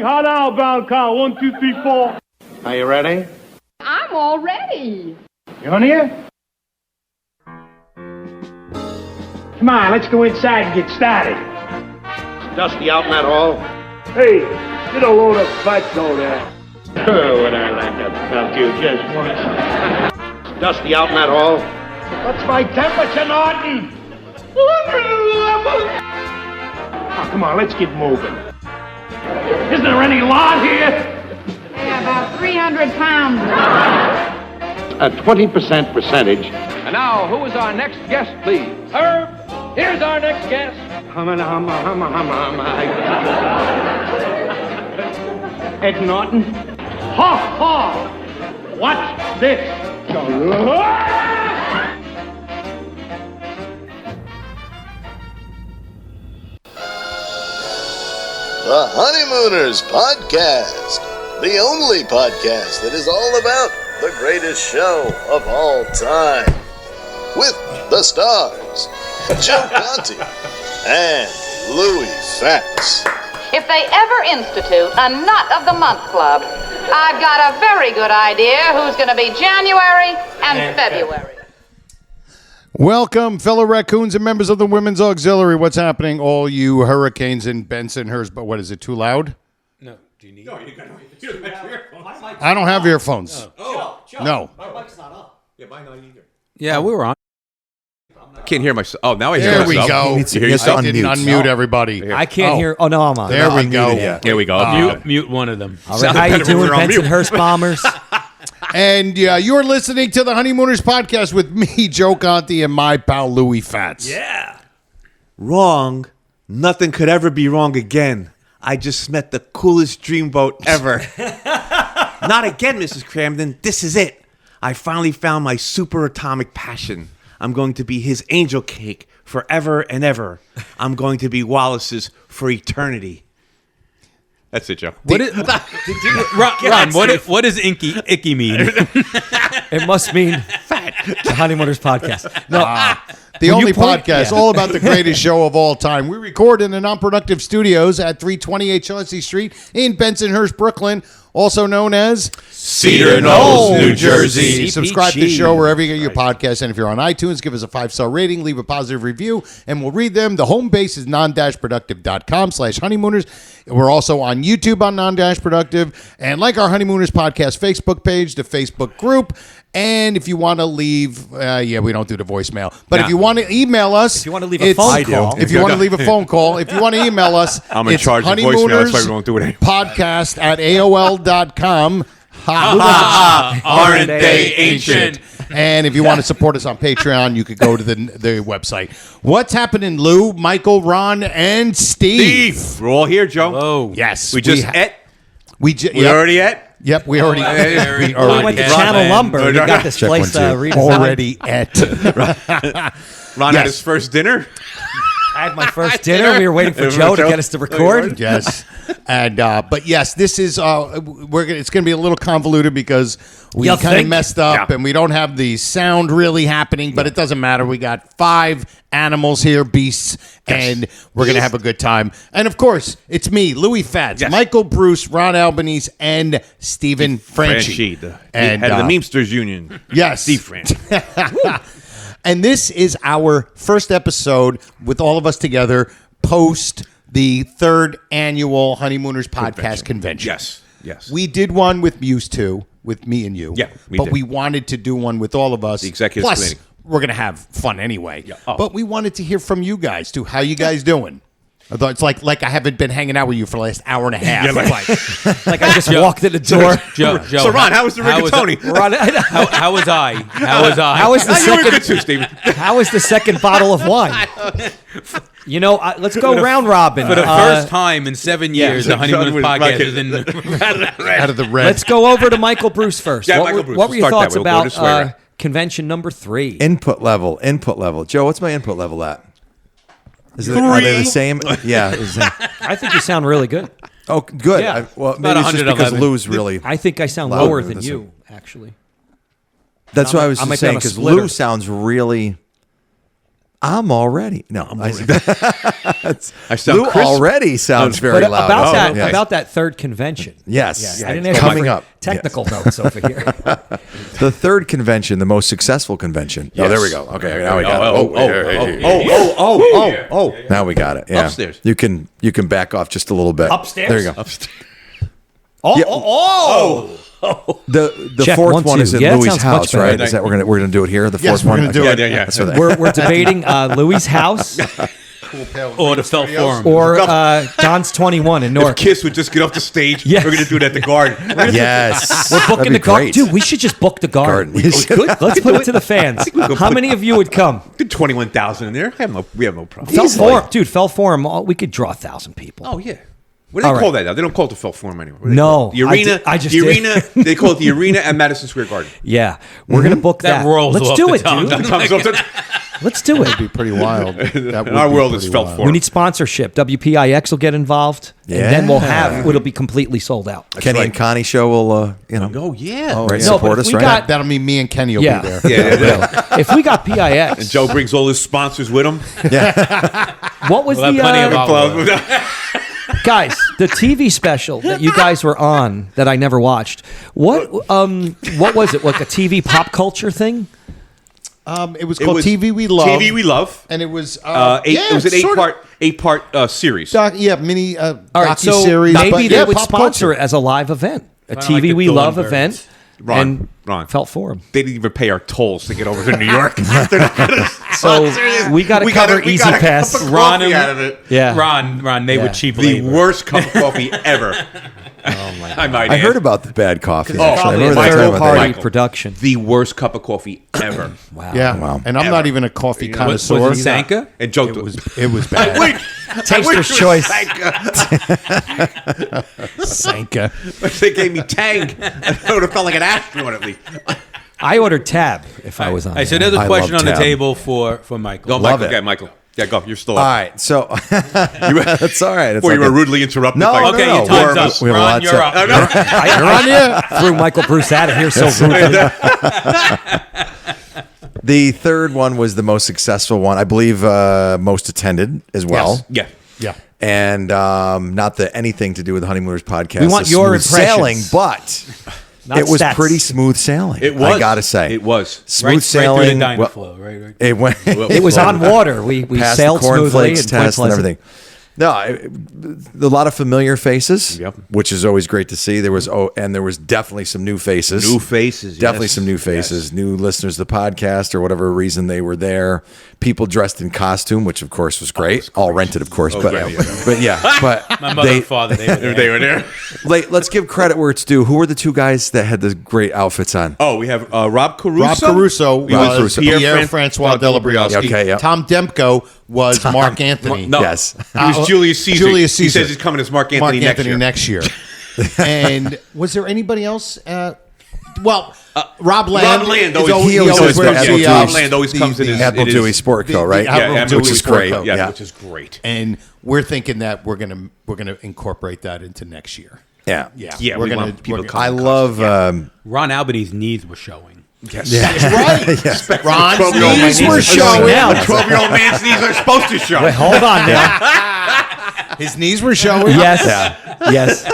Hot outbound count. 1, 2, 3, 4. Are you ready? I'm all ready. You on here? Come on, let's go inside and get started. Dusty out in that hall? Hey, get a load of fatso there. Oh, would I like to fuck you just once? Dusty out in that hall? What's my temperature, Norton? Oh, come on, let's get moving. Isn't there any lawn here? Yeah, about 300 pounds. A 20% percentage. And now, who is our next guest, please? Herb, here's our next guest. Ed Norton. Ha ha! What's this? The Honeymooners Podcast, the only podcast that is all about the greatest show of all time. With the stars, Joe Conti and Louis Fatts. If they ever institute a Nut of the Month Club, I've got a very good idea who's going to be January and February. Welcome, fellow raccoons and members of the Women's Auxiliary. What's happening, all you hurricanes in Bensonhurst? But what is it, too loud? No. Do you need? No, you got earphones. I don't have earphones. Oh, Joe, No. my mic's not up. Yeah, mine not either. Yeah, we were on. Can't hear myself. Oh, now I hear There we myself. go. You hear yourself? I didn't unmute everybody. I can't hear. Oh, no, I'm on. There we go. Here we go. Mute one of them. All right, how you doing, Bensonhurst Bombers? And you're listening to the Honeymooners Podcast with me, Joe Conti, and my pal Louis Fatts. Yeah. Wrong. Nothing could ever be wrong again. I just met the coolest dreamboat ever. Not again, Mrs. Cramden. This is it. I finally found my super atomic passion. I'm going to be his angel cake forever and ever. I'm going to be Wallace's for eternity. That's it, Joe. What is, Ron, what does icky mean? It must mean fat. The Honeymooners Podcast. No, The only podcast all about the greatest show of all time. We record in the Non-Productive Studios at 328 Chauncey Street in Bensonhurst, Brooklyn, also known as Cedar Knolls, New Jersey. Subscribe to the show wherever you get your podcast. And if you're on iTunes, give us a 5-star rating, leave a positive review, and we'll read them. The home base is non-productive.com/honeymooners. We're also on YouTube on Non-Productive. And like our Honeymooners Podcast Facebook page, the Facebook group. And if you want to leave, we don't do the voicemail. But if you want to email us. If you want to leave a phone call. If you want to leave a phone call. If you want to email us. I'm in charge of voicemail. That's why we don't do it anymore. Podcast at AOL.com. Aren't they ancient? And if you want to support us on Patreon, you could go to the website. What's happening, Lou, Michael, Ron, and Steve? We're all here, Joe. Oh, Yes. We just ate. We already ate? Yep, we already we went to Channel Lumber. We got this place redesigned. already ate. Ron had his first dinner. I had my first dinner. We were waiting for Joe to get us to record. Yes. And but yes, this is it's going to be a little convoluted because we kind of messed up and we don't have the sound really happening, but it doesn't matter. We got 5 animals here, beasts, and we're going to have a good time. And of course, it's me, Louis Fatts, Michael Bruce, Ron Albanese, and Stephen Franchi. The And head of the Memesters Union. Yes. Steve Franchi. And this is our first episode with all of us together post the 3rd annual Honeymooners Podcast Convention. Yes. We did one with Muse 2, with me and you. Yeah, we But did. we wanted to do one with all of us. The executive Plus, committee. we're going to have fun anyway. Yeah. Oh. But we wanted to hear from you guys, too. How you guys doing? I thought it's like I haven't been hanging out with you for the last hour and a half. Like I just walked in the door. Joe. So, Ron, how was the rigatoni? How was I? How was the You were second? good too, Stephen. How was the second bottle of wine? You know, let's go round robin. For the first time in 7 years, the Honeymooners Podcast is in out of the red. Let's go over to Michael Bruce first. Yeah, what Michael Bruce. what were your We'll start thoughts that way. We'll go this way, about right? convention number 3? Input level. Joe, what's my input level at? Are they the same? Yeah. I think you sound really good. Oh, good. Yeah. Maybe it's just because Lou's really. I think I sound louder lower than than you, actually. That's what I was I might just be on saying a because splitter. Lou sounds really. I'm already. No, I sound Lou crisp. already sounds very But loud. about that third convention. Yes. I didn't ask Coming you for up. technical notes over here. The third convention, the most successful convention. Yes. Oh, there we go. Okay, now we got it. Oh. Now we got it. Yeah. Upstairs. You can back off just a little bit. Upstairs? There you go. Upstairs. The Check, fourth 1, one 2. is in Yeah, that Louis' sounds much house, better. right? Is that we're gonna do it here? The fourth we're one. gonna do Okay. it. Yeah. That's what We're debating Louis' house Or the Felt Forum. or Don's 21 in If Newark. Kiss would just get off the stage, Yes. we're going to do it at the Garden. Yes. We're booking That'd the be garden. great. Dude, we should just book the garden. Let's put it to the fans. How many of you would come? Get 21,000 in there. We have no problem. Fell Forum. Dude, Fell Forum, we could draw 1,000 people. Oh, yeah. What do they All call right. that now? They don't call it the Felt Forum anymore. What do they No, call it? The arena. I just the did. arena. They call it the arena at Madison Square Garden. Yeah, we're going to book that. That rolls Let's off do the it, tongue. dude. That comes up to- Let's do it. That'd be pretty wild. That would our be world is pretty Felt wild. Forum. We need sponsorship. WPIX will get involved, and then we'll have it'll be completely sold out. Kenny and Connie show will, Oh, yeah. right, No, support but if us, we right? got- That'll mean me and Kenny will Yeah. be there. Yeah. If we got PIX, And Joe brings all his sponsors with him. what was We'll have plenty of the guys? The TV special that you guys were on that I never watched. What was it? Like a TV pop culture thing? It was called TV We Love. TV We Love. And it was It was an eight-part series. Mini All right, so docu-series. maybe but, they yeah, would pop sponsor culture. it as a live event, a Kinda TV like the We Love Thornbirds. event. Ron. Felt Forum. They didn't even pay our tolls to get over to New York. They're not gonna So we got to cover we Easy got a Pass. cup of Ron coffee and- out of it. Yeah. Ron, they were cheap The labor. worst cup of coffee ever. I might I add. heard about the bad coffee. Oh, Actually. I Probably remember a that time third about party that. Michael. production. The worst cup of coffee ever. Wow. Yeah. Wow. And I'm not even a coffee connoisseur. Was it Sanka? And Joe It was bad. Taster's choice. Sanka. They gave me Tang. I would have felt like an astronaut at least. I ordered Tab if I was on. All right, so there. there's a I question love on the Tab. table for Michael. Go, Love Michael. it. Yeah, Michael. Yeah, go. You're still All up. right, so that's all right. It's Before you like were rudely interrupted. No, by no, Okay, no. your time's We're- up. we have a Ron, lot you're to- up. I threw Michael Bruce out of here so rudely. The third one was the most successful one, I believe, most attended as well. Yeah. Yeah. And not that anything to do with the Honeymooners podcast. We want is your smooth sailing, impressions. but Not it was stats. pretty smooth sailing. It was. I gotta say, It was. smooth Right sailing. through the well, Dynaflow, right? it went. It was on water. We passed sailed the smoothly cornflakes and test and Pleasant. everything. No, a lot of familiar faces, Yep. which is always great to see. There was definitely some new faces. New faces, Definitely yes. some new faces. New listeners to the podcast or whatever reason they were there. People dressed in costume, which of course was great. All rented, of course, but yeah. but My mother and father, they were there. They were there. let's give credit where it's due. Who were the two guys that had the great outfits on? Oh, we have Rob Caruso. Rob Caruso was Caruso. Pierre-Francois Delabriowski. Okay, yeah. Tom Demko was Mark Anthony. No. Yes. He was Julius Caesar. Julius He Caesar. says he's coming as Mark Anthony, next year. And was there anybody else? Rob Land. Rob Land is always- he always wears comes- the, Rob Land always comes in his- Admiral it is- Dewey Sport Co. Right? Admiral Yeah, Dewey which is Sport great. Co. Yeah, which is great. And we're thinking that we're gonna incorporate that into next year. Yeah. Yeah, we're we gonna. want people to I come. love. Ron Alberty's knees were showing. Yes. That's right. Ron's 12-year-old knees man were needs to showing. now. 12-year-old man's knees are supposed to show. Wait, hold on now. His knees were showing. Yes. Yes.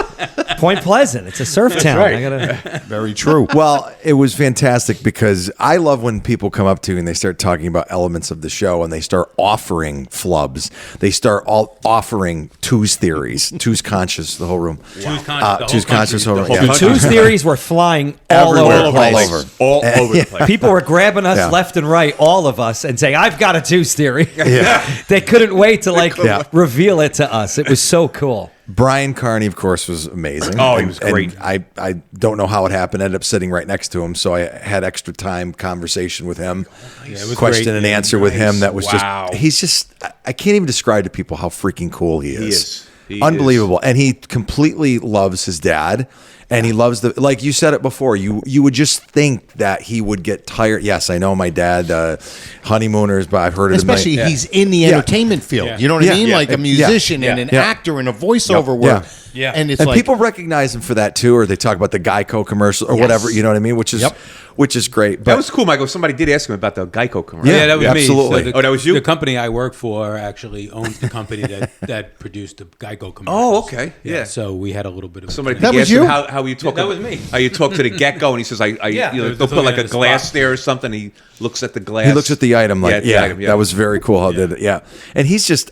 Point Pleasant. It's a surf town. right. I gotta. Very true. Well, it was fantastic because I love when people come up to you and they start talking about elements of the show and they start offering flubs. They start all offering Two's theories, Two's conscious, the whole room. Two's conscious, the whole room. Yeah. Two's theories were flying all Everywhere, over the all place. over. All over the place. People were grabbing us Yeah. left and right, all of us, and saying, "I've got a Two's theory." Yeah. They couldn't wait to Yeah. reveal it to us. It was so cool. Brian Carney, of course, was amazing. Oh, he was great. And I don't know how it happened. I ended up sitting right next to him, so I had extra time conversation with him, it was question great. and answer with him. That was Wow. just, he's just, I can't even describe to people how freaking cool he is. Unbelievable. And he completely loves his dad. And he loves like you said it before, you would just think that he would get tired. Yes, I know my dad, Honeymooners, but I've heard it. Especially he's in the entertainment field. You know what I mean? Like a musician and an actor and a voiceover work. Yeah. And people recognize him for that too, or they talk about the Geico commercial or whatever, you know what I mean? Which is great. But that was cool, Michael. Somebody did ask him about the Geico commercial. Yeah, that was me. Absolutely. So that was you? The company I work for actually owns the company that produced the Geico commercials. Oh, okay. Yeah. So we had a little bit of somebody That was asked you? him how you talk. That was me. How you talk to the get-go, and he says, they'll put like a glass there or something. He looks at the glass. he looks at the item like, the item, that was very cool how did it. Yeah. And he's just,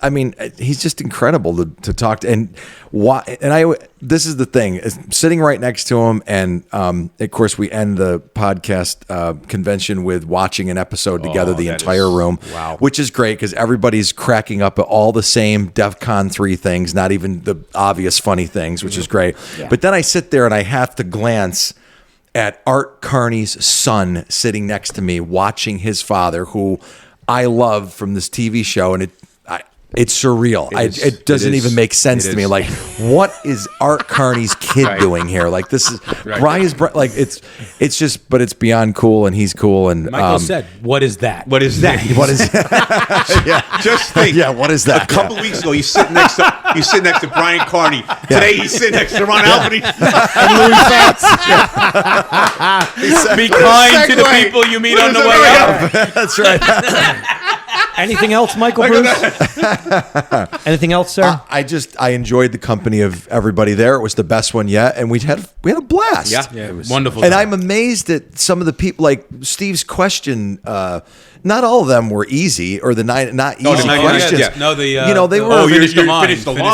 he's just incredible to talk to. And this is the thing, is sitting right next to him. And of course, we end the podcast convention with watching an episode together, the entire room, which is great because everybody's cracking up at all the same DEFCON 3 things, not even the obvious funny things, which is great. Yeah. But then I sit there and I have to glance at Art Carney's son sitting next to me, watching his father, who I love from this TV show, and it's surreal. It doesn't even make sense to me. Like, what is Art Carney's kid doing here? Like, this is Brian's like it's just, but it's beyond cool, and he's cool. And Michael said, "What is that? What is that? What is? Just think. Yeah, what is that? A couple weeks ago, he's sitting next to Brian Carney. Today, he's sitting next to Ron Albany and Louis Fats. Be kind to the people you meet on the way out. That's right. Anything else, Michael Bruce? Anything else, sir? I enjoyed the company of everybody there. It was the best one yet, and we had a blast. Yeah, it was wonderful. And I'm amazed at some of the people, like Steve's question. Not all of them were easy, or the not easy questions. No, they were finish the line.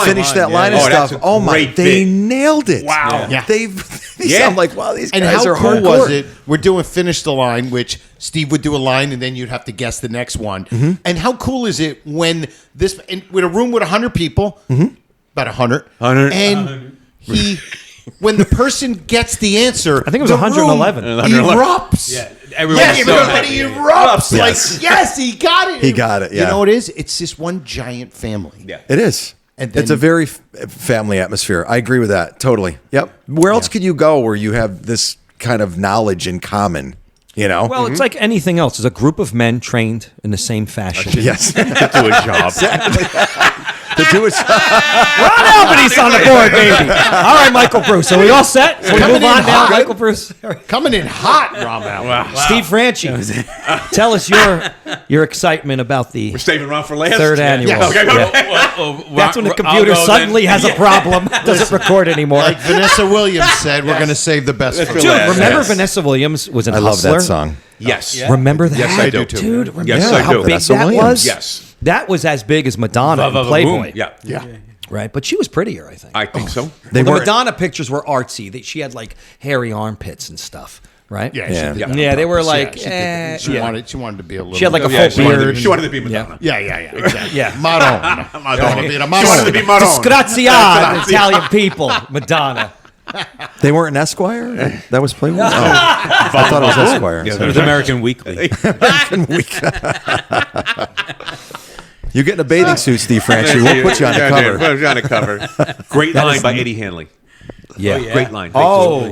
Finish that line and stuff. Oh my, they nailed it. Wow. Yeah. I'm like, wow, these guys and how are cool hardcore. was it? We're doing finish the line, which Steve would do a line, and then you'd have to guess the next one. Mm-hmm. And how cool is it when with a room with 100 people, about 100, and when the person gets the answer, I think it was 111. Erupts. Yeah, everybody erupts. Yes. Like, yes, he got it. He got it. Yeah. You know what it is? It's just one giant family. Yeah, it is. And then, it's a very family atmosphere. I agree with that. Totally. Yep. Where else could you go where you have this kind of knowledge in common? You know? Well, it's like anything else. It's a group of men trained in the same fashion. Yes. to do a job. To do it. Ron Albany's on the board, baby. All right, Michael Bruce. Are we all set? So we move on now, Michael Bruce. Coming in hot, Ron Albany. Wow. Steve Franchi, tell us your excitement about the We're saving Ron for last. third annual. Yes. Okay, Yeah. That's when the computer suddenly has a problem, doesn't record anymore. Like Vanessa Williams said, we're going to save the best for Dude, last. remember Vanessa Williams was an I love Hustler? that song. Yes. Remember that? Yes, I do. Dude, remember Yes, I how do. big Vanessa that Williams. was? Yes. That was as big as Madonna in Playboy. Yeah. Right, but she was prettier, I think. I think so. The Madonna pictures were artsy. She had like hairy armpits and stuff, right? Yeah, Yeah, they were like, she wanted to be a little. She had like a full beard. She wanted to be Madonna. Yeah, exactly. Yeah. Madonna. She wanted to be Madonna. Disgraziati, Italian people. Madonna. They weren't an Esquire? That was Playboy? Oh. I thought it was Esquire. It was American Weekly. You're getting a bathing suit, Steve Franchi. We'll put you on the cover. Put you on the cover. Great line by Eddie Hanley. Yeah. Great line.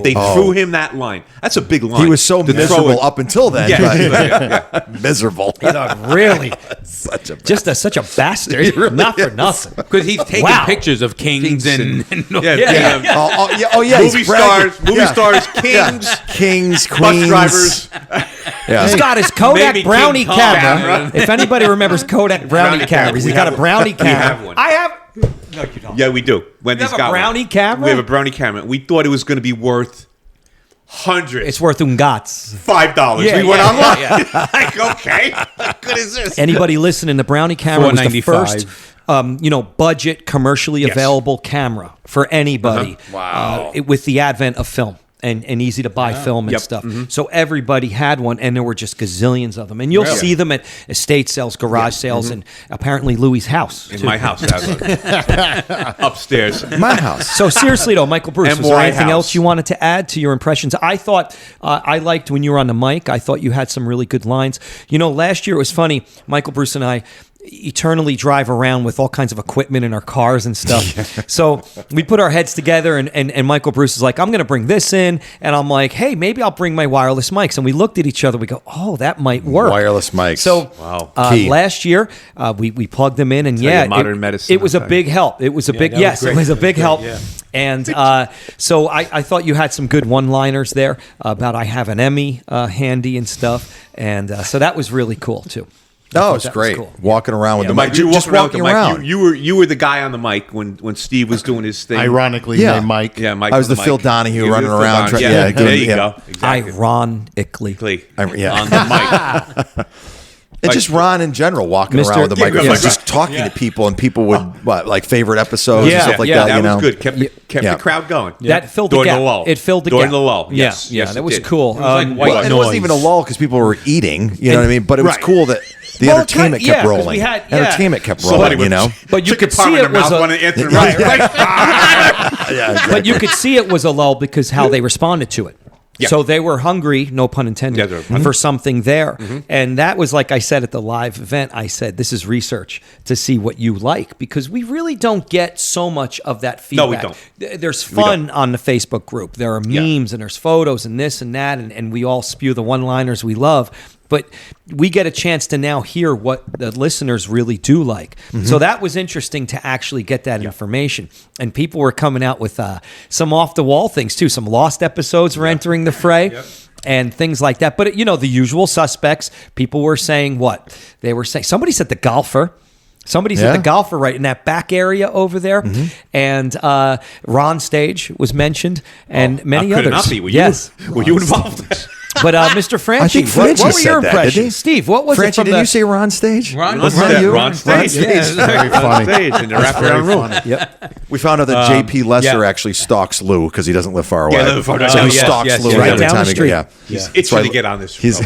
They threw him that line. That's a big line. He was so miserable up until then. Yeah. Miserable. Really? Such a Such a bastard. really Not for is. nothing. Because he's taking pictures of kings and Yeah. Movie stars, kings, kings, bus queens, drivers. Yeah. He's got his Kodak Maybe Brownie King Kong. camera. If anybody remembers Kodak Brownie cameras, he's got a Brownie camera. have one. I have. No, you don't. Yeah, we do. Wendy's have a got brownie one. camera? We have a brownie camera. We thought it was going to be worth hundreds. It's worth $1. $5. Yeah, We went yeah, online. yeah. Like, okay, how good is this? Anybody listening? The Brownie camera was the $4.95. first, budget, commercially available camera for anybody. Wow. With the advent of film. And easy to buy film and Yep. stuff. So everybody had one, and there were just gazillions of them. And you'll see them at estate sales, garage sales, and apparently Louis' house. In too. my house, upstairs. My house. So seriously though, Michael Bruce, And was there White anything House. else you wanted to add to your impressions? I thought I liked when you were on the mic. I thought you had some really good lines. Last year it was funny. Michael Bruce and I. eternally drive around with all kinds of equipment in our cars and stuff. So we put our heads together, and Michael Bruce is like, I'm going to bring this in. And I'm like, hey, maybe I'll bring my wireless mics. And we looked at each other. We go, oh, that might work. Wireless mics. So last year, we plugged them in, and modern medicine. it was a big help. It was a big, yes, it was a big help. Yeah. And so I thought you had some good one-liners there about I have an Emmy handy and stuff. And so that was really cool, too. Oh, it's great. Cool. Walking around with the Mike, mic. you were Just walking around with walking the mic. around. You were the guy on the mic when Steve was doing his thing. Ironically, named Mike. Yeah, Mike. I was the Phil Donahue You were running the Phil around. Donahue. Yeah, there you yeah. go. Exactly. Ironically. On the mic. And just Ron in general walking Mr. around with the Yeah, microphone, yeah. just talking to people, and people would like favorite episodes and stuff like that. That you know, was good. Kept Yeah. the crowd going. That filled the During gap. the lull. It filled the During gap. the lull. Yeah, Yes, yeah, yes, that it was did. cool. It was like white Well, and it noise. wasn't even a lull because people were eating. You know what I mean? But it was Right. cool that the Well, entertainment yeah, kept 'cause we rolling. had- Entertainment kept Somebody rolling. You would know. But you Chicken could parm see in it their was mouth, wanted to answer Yeah, exactly. But you could see it was a lull because how they responded to it. Yeah. So they were hungry, no pun intended, Yeah, they were hungry. for something there. And that was like I said at the live event, I said, this is research to see what you like, because we really don't get so much of that feedback. No, we don't. There's fun on the Facebook group. There are memes and there's photos and this and that, and we all spew the one-liners we love. But we get a chance to now hear what the listeners really do like. So that was interesting to actually get that information. And people were coming out with some off-the-wall things, too. Some lost episodes were entering the fray. And things like that. But, the usual suspects, people were saying what? They were saying, somebody said the golfer. Somebody said the golfer right in that back area over there. And Ron Stage was mentioned, and many could others. it not be? Were you involved? But Mr. Franchi, I think what Franchi were said your that, didn't impressions? he? Steve, what was Franchi, it from did you say Ron Stage? Ron Was Stage. that you? Ron Stage. Stage. Very funny. Stage in the wraparound room. Yep. We found out that J.P. Lesser actually stalks Lou because he doesn't live far away. live far away. So he Yes, stalks yes, Lou yes. Right every down time the he street. He's itching to get on this. He's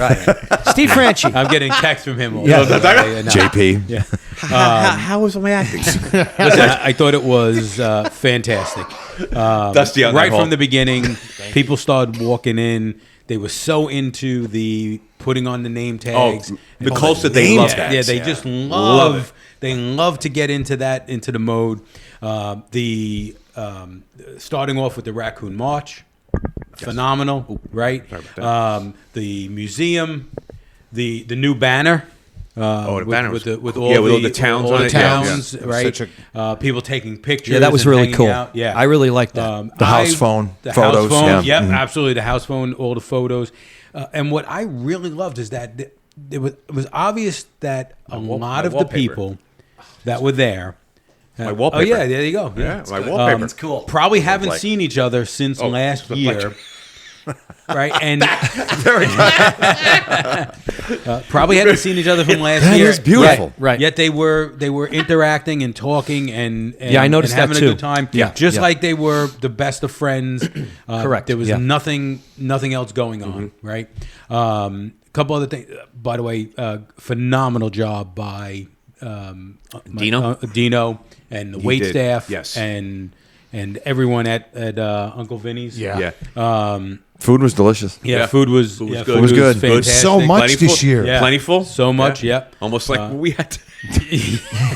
Steve Franchi. I'm getting texts from him. JP. How was my acting? Listen, I thought it was fantastic. Dusty on that right hole. from the beginning, people started walking in. They were so into the putting on the name tags. the culture, they love that. Yeah, they just love. They love to get into that, into the mode. The starting off with the Raccoon March, phenomenal, right? The museum, the new banner. the banner with was- all the towns all on the it, yeah, towns, yeah. right? Such People taking pictures. Yeah, that was and really hanging cool. out. Yeah, I really liked that. The house phone the photos, house phone, yeah. yep, absolutely. The house phone, all the photos, and what I really loved is that it was obvious that a lot of the wallpaper. people that were there. My wallpaper. Oh yeah, there you go. Yeah, my wallpaper. It's cool. Probably haven't seen each other since last year. Right, and probably hadn't seen each other from last That year. is beautiful. Right. Yet they were interacting and talking and Yeah, I noticed and having that a too. good time. Yeah, just yeah. like they were the best of friends. Correct, There was yeah. nothing else going on. Right. A couple other things. By the way, phenomenal job by Dino and the wait did, staff. yes. And everyone at Uncle Vinny's. Yeah. Food was delicious. Yeah, food was good. It was good. Fantastic. So much Plentiful. this year. Yeah. Plentiful. So much, Yeah. yep. Almost like we had to.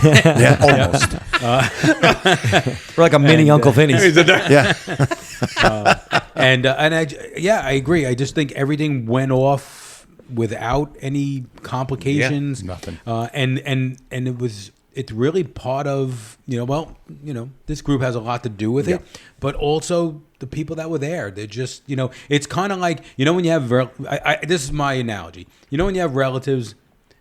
Yeah, almost. We're like a mini Uncle Vinny's. Yeah. And I agree. I just think everything went off without any complications. Yeah, nothing. And it's really part of, this group has a lot to do with it, but also the people that were there. They're just, it's kind of like, when you have, this is my analogy. When you have relatives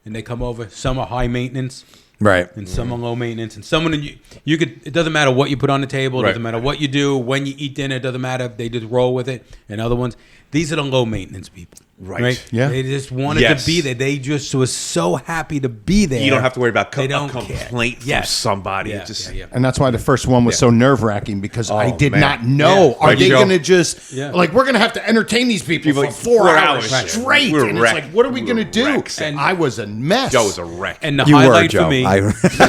and they come over, some are high maintenance. Right. And some are low maintenance, and someone you could. It doesn't matter what you put on the table. It Right. doesn't matter what you do when you eat dinner. It doesn't matter. They just roll with it. And other ones, these are the low maintenance people. Right. Yeah. They just wanted Yes. to be there. They just were so happy to be there. You don't have to worry about They a don't complaint care. from somebody. Yeah, It just, yeah. And that's why the first one was so nerve wracking because I did man. not know. Yeah. Are Right, they Joe. going to just, Yeah. like, we're going to have to entertain these people for like 4 hours Right. straight. We were And wrecked. it's like, what are we We going to were do? wrecked. And I was a mess. Joe was a wreck. And the You were, highlight Joe. for me, I-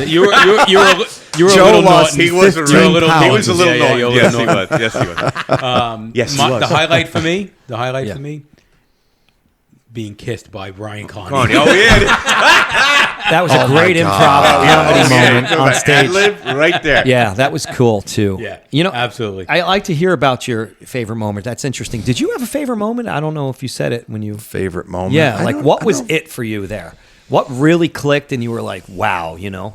you were a Joe little lost naughty. he was a He little. pounds. He was a little Yeah, naughty. you're a Yes, little he was. Yes, he was. Yes, he was. The highlight for me, being kissed by Brian Connie. Carney. Oh yeah. That was a great improv comedy moment on stage. Ad-lib right there. Yeah, that was cool too. Yeah, you know, absolutely. I like to hear about your favorite moment. That's interesting. Did you have a favorite moment? I don't know if you said it when you favorite moment. Yeah, like what was it for you there? What really clicked and you were like, wow, you know?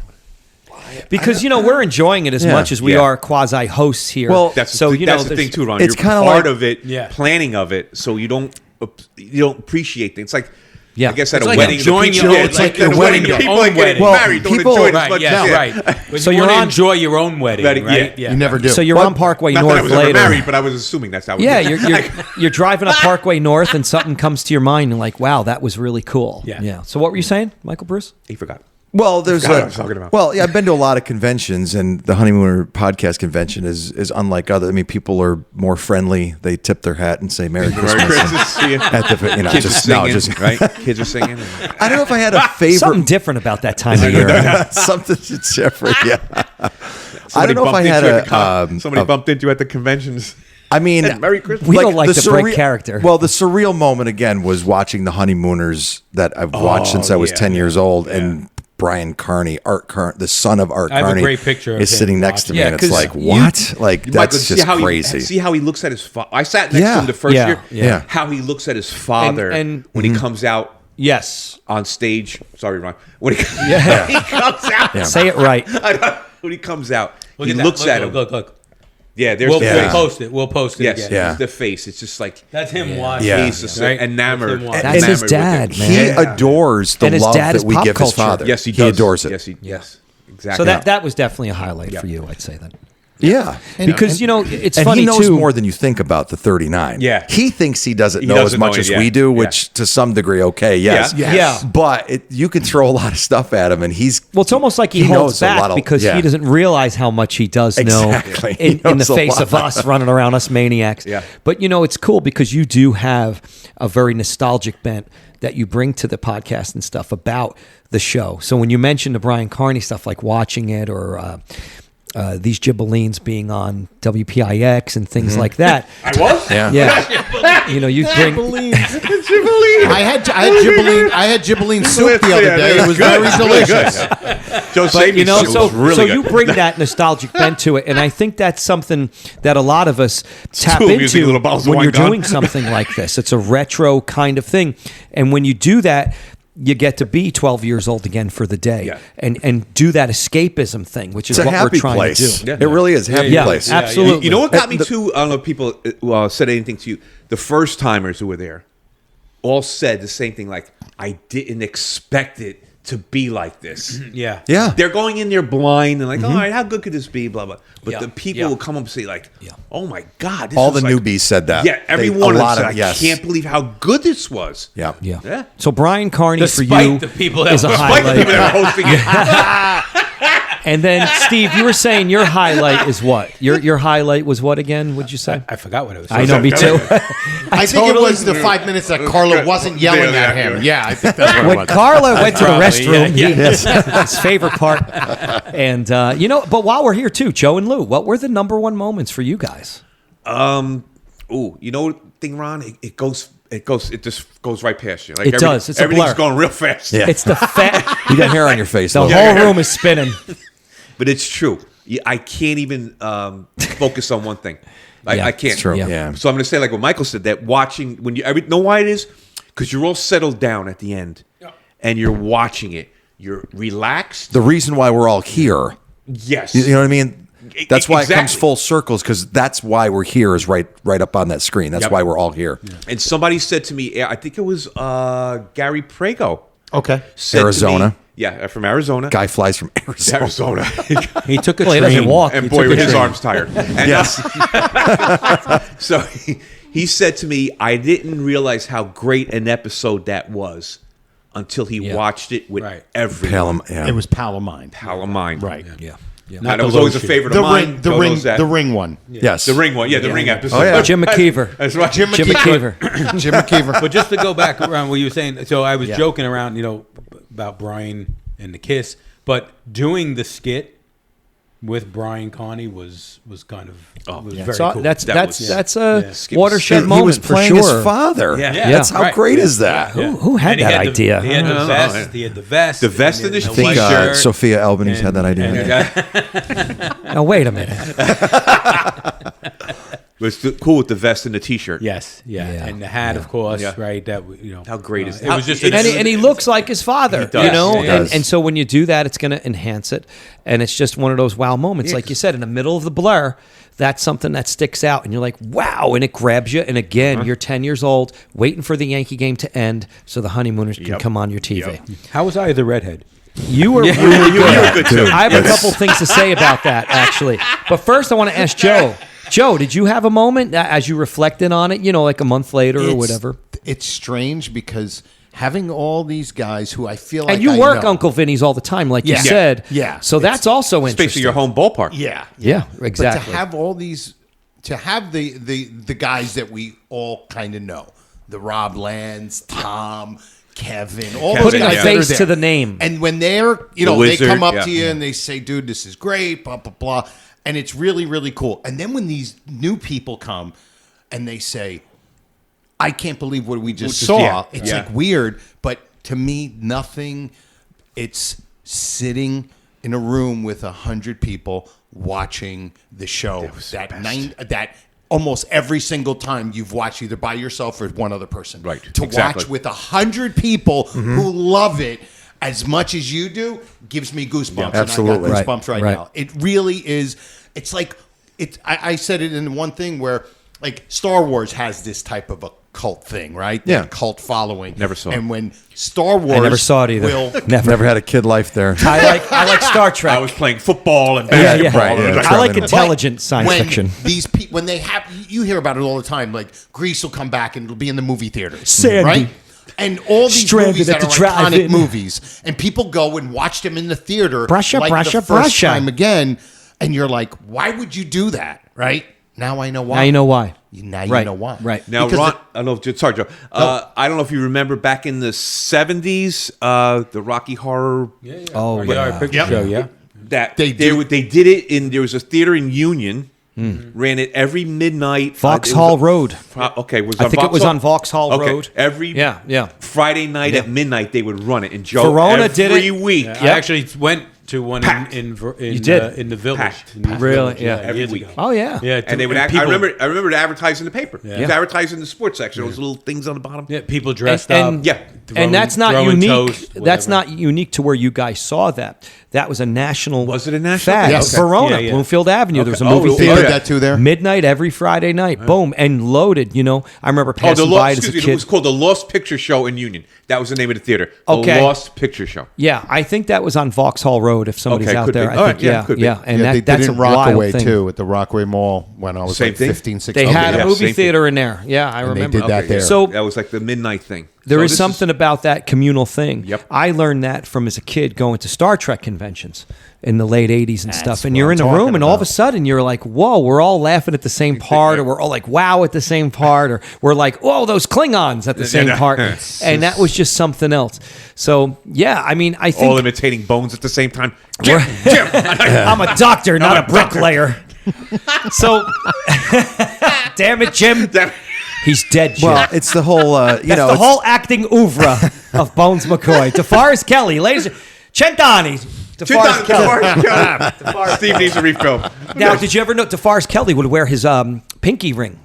Because we're enjoying it as much as we are quasi hosts here. Well, that's the thing too, Ron. It's You're kind of part like, of it, planning of it, so you don't appreciate things. It's like I guess at it's a like wedding, enjoying your it's like your wedding. your People own are getting wedding. married. Don't enjoy it as much. Right. But So you you're want to on- enjoy your own wedding, right? You never do. So you're on Parkway Not North that I was later. ever married, but I was assuming that's how. Yeah, you're driving up Parkway North and something comes to your mind and like, wow, that was really cool. Yeah. So what were you saying, Michael Bruce? He forgot. Well, there's Forgot what I was talking about. Well, yeah, I've been to a lot of conventions, and the Honeymooner podcast convention is unlike other. I mean, people are more friendly. They tip their hat and say "Merry Christmas." Merry Christmas to you. At the, Kids are singing, right? right? Kids are singing. I don't know if I had a favorite. Something different about that time of year. Something different. Yeah. I don't know if I had somebody bumped into you at the conventions. I mean, Merry Christmas. We don't like to break character. Well, the surreal moment again was watching the Honeymooners that I've watched since I was 10 years old, and Brian Carney, the son of Art I have a Carney, great picture of is him sting next to me, Yeah, and it's 'cause like, what? Like that's just crazy. See how he looks at his father. I sat next to him the first Yeah. year. Yeah. How he looks at his father And- when he comes out Yes. on stage. Sorry, Ron. When he, Yeah. he comes out. Say it right. When he comes out, Look he at that. looks at him. Look. Yeah, there's We'll the face. post it. We'll post it Yes, again. Yeah. the face. It's just like That's him watching. Yeah. he's just Right? enamored. That's him That's his enamored with dad, it. man. He adores the And his love dad that is we pop give his culture. father. Yes, he He does. adores it. Yes, exactly. So that was definitely a highlight for you, I'd say then. Yeah. Because it's And funny he knows too. more than you think about the 39. Yeah. He thinks he doesn't He know doesn't as much know as it, we yeah. do, Yeah. which to some degree, okay, yes. Yeah. Yeah. But you can throw a lot of stuff at him, and he's Well, it's almost like he holds knows a back lot of- because yeah. he doesn't realize how much he does know Exactly. He in the knows a face lot. of us running around, us maniacs. Yeah. But, it's cool because you do have a very nostalgic bent that you bring to the podcast and stuff about the show. So when you mention the Brian Carney stuff, like watching it or these Gibellines being on WPIX and things like that. I was. Yeah. You bring... I had Gibelline soup the other day. It was very delicious. Joe But saved me. so really good. you bring that nostalgic bent to it, and I think that's something that a lot of us tap two music, into little bottles of when wine you're gone. doing something like this. It's a retro kind of thing, and when you do that, you get to be 12 years old again for the day, Yeah. and do that escapism thing, which is it's a what happy we're trying place. to do. It really is a happy Yeah, place. absolutely. You know what got me too? I don't know if people said anything to you. The first timers who were there all said the same thing. Like, I didn't expect it to be like this. Yeah. Yeah. They're going in there blind and like, all right, how good could this be? Blah blah. But the people will come up and say like, oh my god, this All was the like, newbies said that. Yeah, every They- one a of them lot said, of- yes. I can't believe how good this was. Yeah. Yeah. So Brian Carney for Despite you the people that is a were- Despite the highlight. people that were hosting it. And then Steve, you were saying your highlight is what? Your highlight was what again? Would you say? I forgot what it was. I know, me too. I think it was the 5 minutes that Carla wasn't yelling at him. Yeah, I think that's what it When was. Carla went to the Probably, restroom, yeah. his favorite part. And but while we're here too, Joe and Lou, what were the number one moments for you guys? You know thing, Ron? It just goes right past you. Like It does. It's a everything's blur. going real fast. Yeah. It's the You got hair on your face. the though. whole room is spinning. But it's true. I can't even focus on one thing. I can't. It's true. Yeah. Yeah. So I'm going to say, like what Michael said, that watching when you know why it is, because you're all settled down at the end, and you're watching it. You're relaxed. The reason why we're all here. Yes. You know what I mean? That's why it comes Exactly. full circles, because that's why we're here is right up on that screen. That's Yep. why we're all here. And somebody said to me, I think it was Gary Prego. Okay. Said to Arizona. me- yeah, from Arizona. Guy flies from Arizona. He took a Well, he train. doesn't walk. And He boy, took a his train. arm's tired. And Yes. so he said to me, I didn't realize how great an episode that was until he watched it with Right. everyone. Yeah. It was Pal of Mine. Pal of Mine. Right. Yeah. Now, that was always a favorite of mine. Joe knows that. The ring one. Yes. The ring one. Yeah, the ring episode. Oh, yeah. Jim McKeever. That's right. Jim McKeever. Jim McKeever. But just to go back around what you were saying, so I was joking around, about Brian and the kiss, but doing the skit with Brian Carney was kind of very So cool. that's a Yeah. watershad moment He was for playing sure. his father. Yeah. That's how Right. great is that? Who had And he that had idea? He had the vest. He had the vest. The vest and the I think shirt. Sophia Albanese had that idea. Now wait a minute. It was cool with the vest and the T-shirt. Yes, Yeah. and the hat, of course, Yeah. right? That How great is it that? was just And he looks like his father, He does. you know? He does. And so when you do that, it's going to enhance it. And it's just one of those wow moments. Like you said, in the middle of the blur, that's something that sticks out. And you're like, wow. And it grabs you. And again, you're 10 years old, waiting for the Yankee game to end so the Honeymooners can come on your TV. How was I the redhead? You were really you good. were good too. I have a couple things to say about that, actually. But first, I want to ask Joe. Joe, did you have a moment as you reflected on it, you know, like a month later or whatever? It's strange because having all these guys who I feel like And you I work know. Uncle Vinny's all the time, like you Yeah. said. Yeah. So that's also It's interesting. basically your home ballpark. Yeah, Yeah, But exactly. to have all these, to have the guys that we all kind of know, the Rob Lands, Tom, Kevin, all those Putting a guys that are face there. to the name. And when they're, The you know, Wizard, they come up yeah. to you and they say, "Dude, this is great," blah blah blah, and it's really really cool. And then when these new people come and they say, "I can't believe what we just saw," yeah. it's Yeah. like weird, but to me, nothing. It's sitting in a room with 100 people watching the show. That almost every single time you've watched either by yourself or one other person. Right, To exactly. watch with 100 people who love it as much as you do gives me goosebumps. And absolutely. I got goosebumps right Right. now. It really is. It's like I said it in one thing where like Star Wars has this type of a cult thing, right? Yeah. That cult following. Never saw it. And when Star Wars, never saw it either. Will, Never had a kid life there. I like Star Trek. I was playing football and Yeah, basketball. yeah. and I like But intelligent science when fiction. these people, when they have, you hear about it all the time. Like Grease will come back and it'll be in the movie theaters, Sandy. right? And all these Stranded movies at that the are iconic drive-in. movies, and people go and watch them in the theater, Brusha, like brusha, the first brusha. time again, and you're like, why would you do that? Right now, I know why. Now you know why. Now you Right, know why. right. Now, Because Ron, I don't know if sorry, Joe. I don't know if you remember back in the '70s, the Rocky Horror. Oh, yeah. Picture Yep. show, yeah. That They do- they did it in. There was a theater in Union. Ran it every midnight. Vauxhall Road. Okay, was I on think it was Vauxhall? on Vauxhall Okay, Road. every Yeah. Friday night Yeah. at midnight they would run it. And Joe Verona every did it. week. I actually went to one Packed. in You did? in the village. Packed. In the Really? village, Yeah. Every years week. ago. Oh, yeah. Yeah, And they would. I people- remember it advertised in the paper. It was Yeah. advertised in the sports section. Those little things on the bottom. Yeah, people dressed And- up. Yeah. And that's not throwing unique. toast, That's whatever. not unique to where you guys saw that. That was a national. Was it a national fad? thing? Yes. Okay. Verona, Yeah, yeah. Bloomfield Avenue. There was a Okay. movie Oh, They theater. did that too there. Midnight every Friday night. Boom, and loaded. You know, I remember Oh, passing by it as a it kid. was called the Lost Picture Show in Union. That was the name of the theater. The Okay. Lost Picture Show. Yeah, I think that was on Vauxhall Road. If somebody's Okay, out could there, be. I All think right, yeah, yeah, could be. yeah, and Yeah, they that's did a in wild Rockaway thing. too, at the Rockaway Mall when I was Same like thing? 15, 16. They had yeah, a movie same theater in there. Yeah, I they remember. did that there. So that was like the midnight thing. there So is this something about that communal thing. Yep. I learned that from as a kid going to Star Trek conventions in the late 80s and stuff. And what you're I'm in a room talking and all of a about. sudden you're like, whoa, we're all laughing at the same part, or we're all like, wow at the same part, or we're like, whoa, those Klingons at the same part. And that was just something else. So, yeah, I mean, I think all imitating Bones at the same time. I'm a doctor, not a bricklayer. So, damn it, Jim. He's dead, Jim. Well, it's the whole, That's the whole acting oeuvre of Bones McCoy. DeForest Kelly, ladies and Centani. DeForest Kelly. Steve needs a refill. Now, did you ever know DeForest Kelly would wear his pinky ring?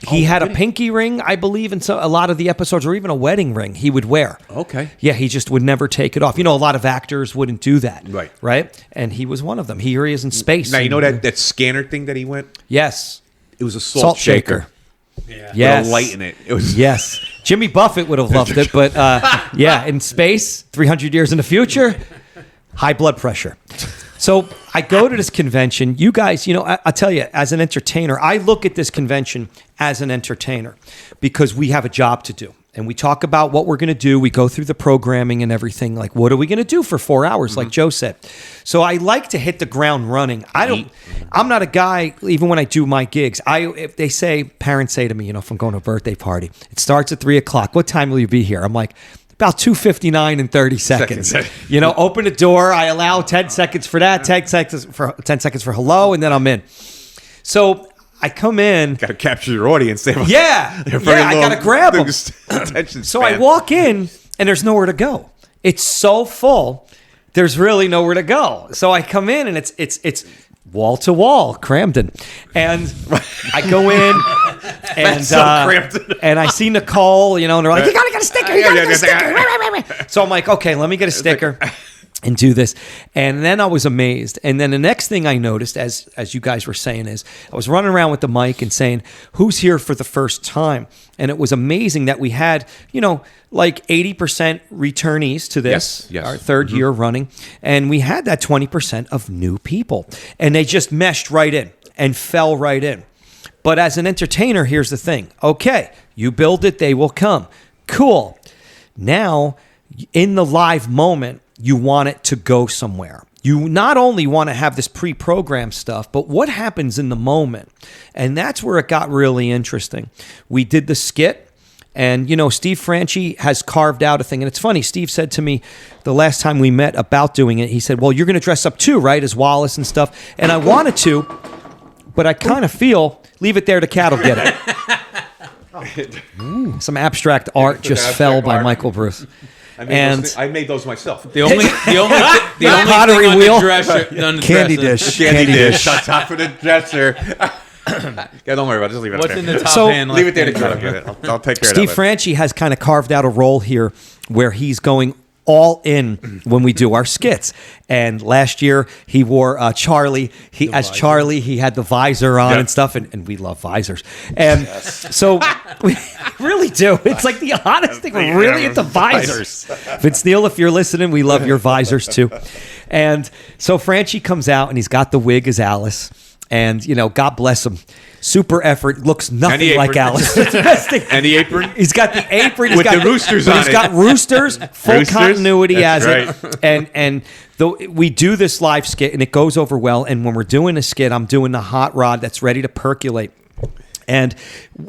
He had a pinky ring, I believe, in a lot of the episodes, or even a wedding ring he would wear. Okay. Yeah, he just would never take it off. You know, a lot of actors wouldn't do that. Right. Right? And he was one of them. Here he is in space. Now, you know that scanner thing that he went? Yes. It was a salt shaker. Yeah. Yes. With a light in it. It was Yes. Jimmy Buffett would have loved it, but yeah, in space, 300 years in the future, high blood pressure. So I go to this convention. You guys, you know, I'll tell you, as an entertainer, I look at this convention as an entertainer because we have a job to do. And we talk about what we're going to do. We go through the programming and everything. Like, what are we going to do for 4 hours, like Joe said? So I like to hit the ground running. I'm not a guy, even when I do my gigs. If they say, parents say to me, you know, if I'm going to a birthday party, it starts at 3:00. What time will you be here? I'm like, about 2:59 and 30 seconds. You know, open the door. I allow 10 seconds for that, 10 seconds for hello, and then I'm in. So I come in. Got to capture your audience. I got to grab them. So I walk in, and there's nowhere to go. It's so full. There's really nowhere to go. So I come in, and it's wall to wall, Cramden, and I go in, and and I see Nicole, you know, and they're like, "You gotta get a sticker, you gotta get a sticker." So I'm like, "Okay, let me get a sticker." And do this. And then I was amazed. And then the next thing I noticed, as you guys were saying, is I was running around with the mic and saying, who's here for the first time? And it was amazing that we had, you know, like 80% returnees to this, our third year running. And we had that 20% of new people. And they just meshed right in and fell right in. But as an entertainer, here's the thing. Okay, you build it, they will come. Cool. Now, in the live moment, you want it to go somewhere. You not only want to have this pre-programmed stuff, but what happens in the moment? And that's where it got really interesting. We did the skit, and, you know, Steve Franchi has carved out a thing. And it's funny, Steve said to me the last time we met about doing it, he said, well, you're going to dress up too, right, as Wallace and stuff. And I wanted to, but I kind of feel, leave it there, the cat will get it. Some abstract art just fell by Michael Bruce. I made those myself. The only pottery thing on wheel, the dresser, on the candy dish on top of the dresser. Yeah, don't worry about it. Just leave it. What's there. in the top So- hand? Leave it there to left get hand? it. I'll take care Steve of it. Franchi has kind of carved out a role here where he's going all in when we do our skits. And last year he wore Charlie. He had the visor on and stuff, and we love visors. And so we really do. It's like the honest thing. We're really into visors. Vince Neil, if you're listening, we love your visors too. And so Franchi comes out, and he's got the wig as Alice. And, you know, God bless him. Super effort. Looks nothing like Alice. It's the best thing. And the apron? He's got the apron. With the roosters on it. He's got roosters, full Roosters? continuity That's as it. And we do this live skit, and it goes over well. And when we're doing a skit, I'm doing the hot rod that's ready to percolate. And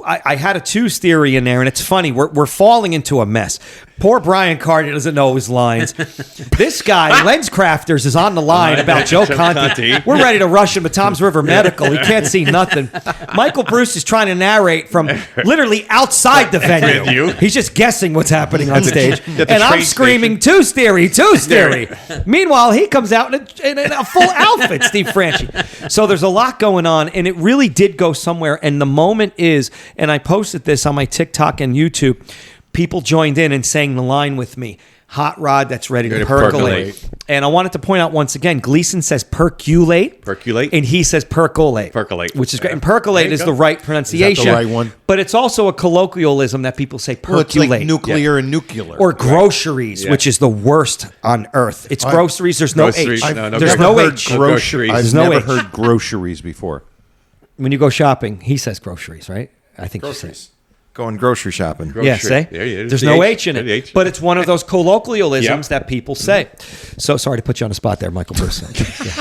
I had a twos theory in there, and it's funny. We're falling into a mess. Poor Brian Carter doesn't know his lines. This guy, Lens Crafters, is on the line about Joe Conti. We're ready to rush him to Tom's River Medical. He can't see nothing. Michael Bruce is trying to narrate from literally outside the venue. He's just guessing what's happening on stage. And I'm screaming, twos theory, twos theory. Meanwhile, he comes out in a full outfit, Steve Franchi. So there's a lot going on, and it really did go somewhere. And the moment is, and I posted this on my TikTok and YouTube, people joined in and sang the line with me. Hot rod that's ready to percolate. And I wanted to point out once again, Gleason says percolate. Percolate. And he says percolate. Percolate. Which is great. And percolate is the right pronunciation. Is that the right one? But it's also a colloquialism that people say percolate. Well, it's like nuclear and nuclear. Or groceries, which is the worst on earth. It's groceries. There's no Groceries. H. No, no There's groceries. no H. Groceries. I've There's no never H. heard groceries before. When you go shopping, he says groceries, right? I think you say. Going grocery shopping. Yeah, say. There's no H in it. But it's one of those colloquialisms that people say. So sorry to put you on the spot there, Michael Bruce.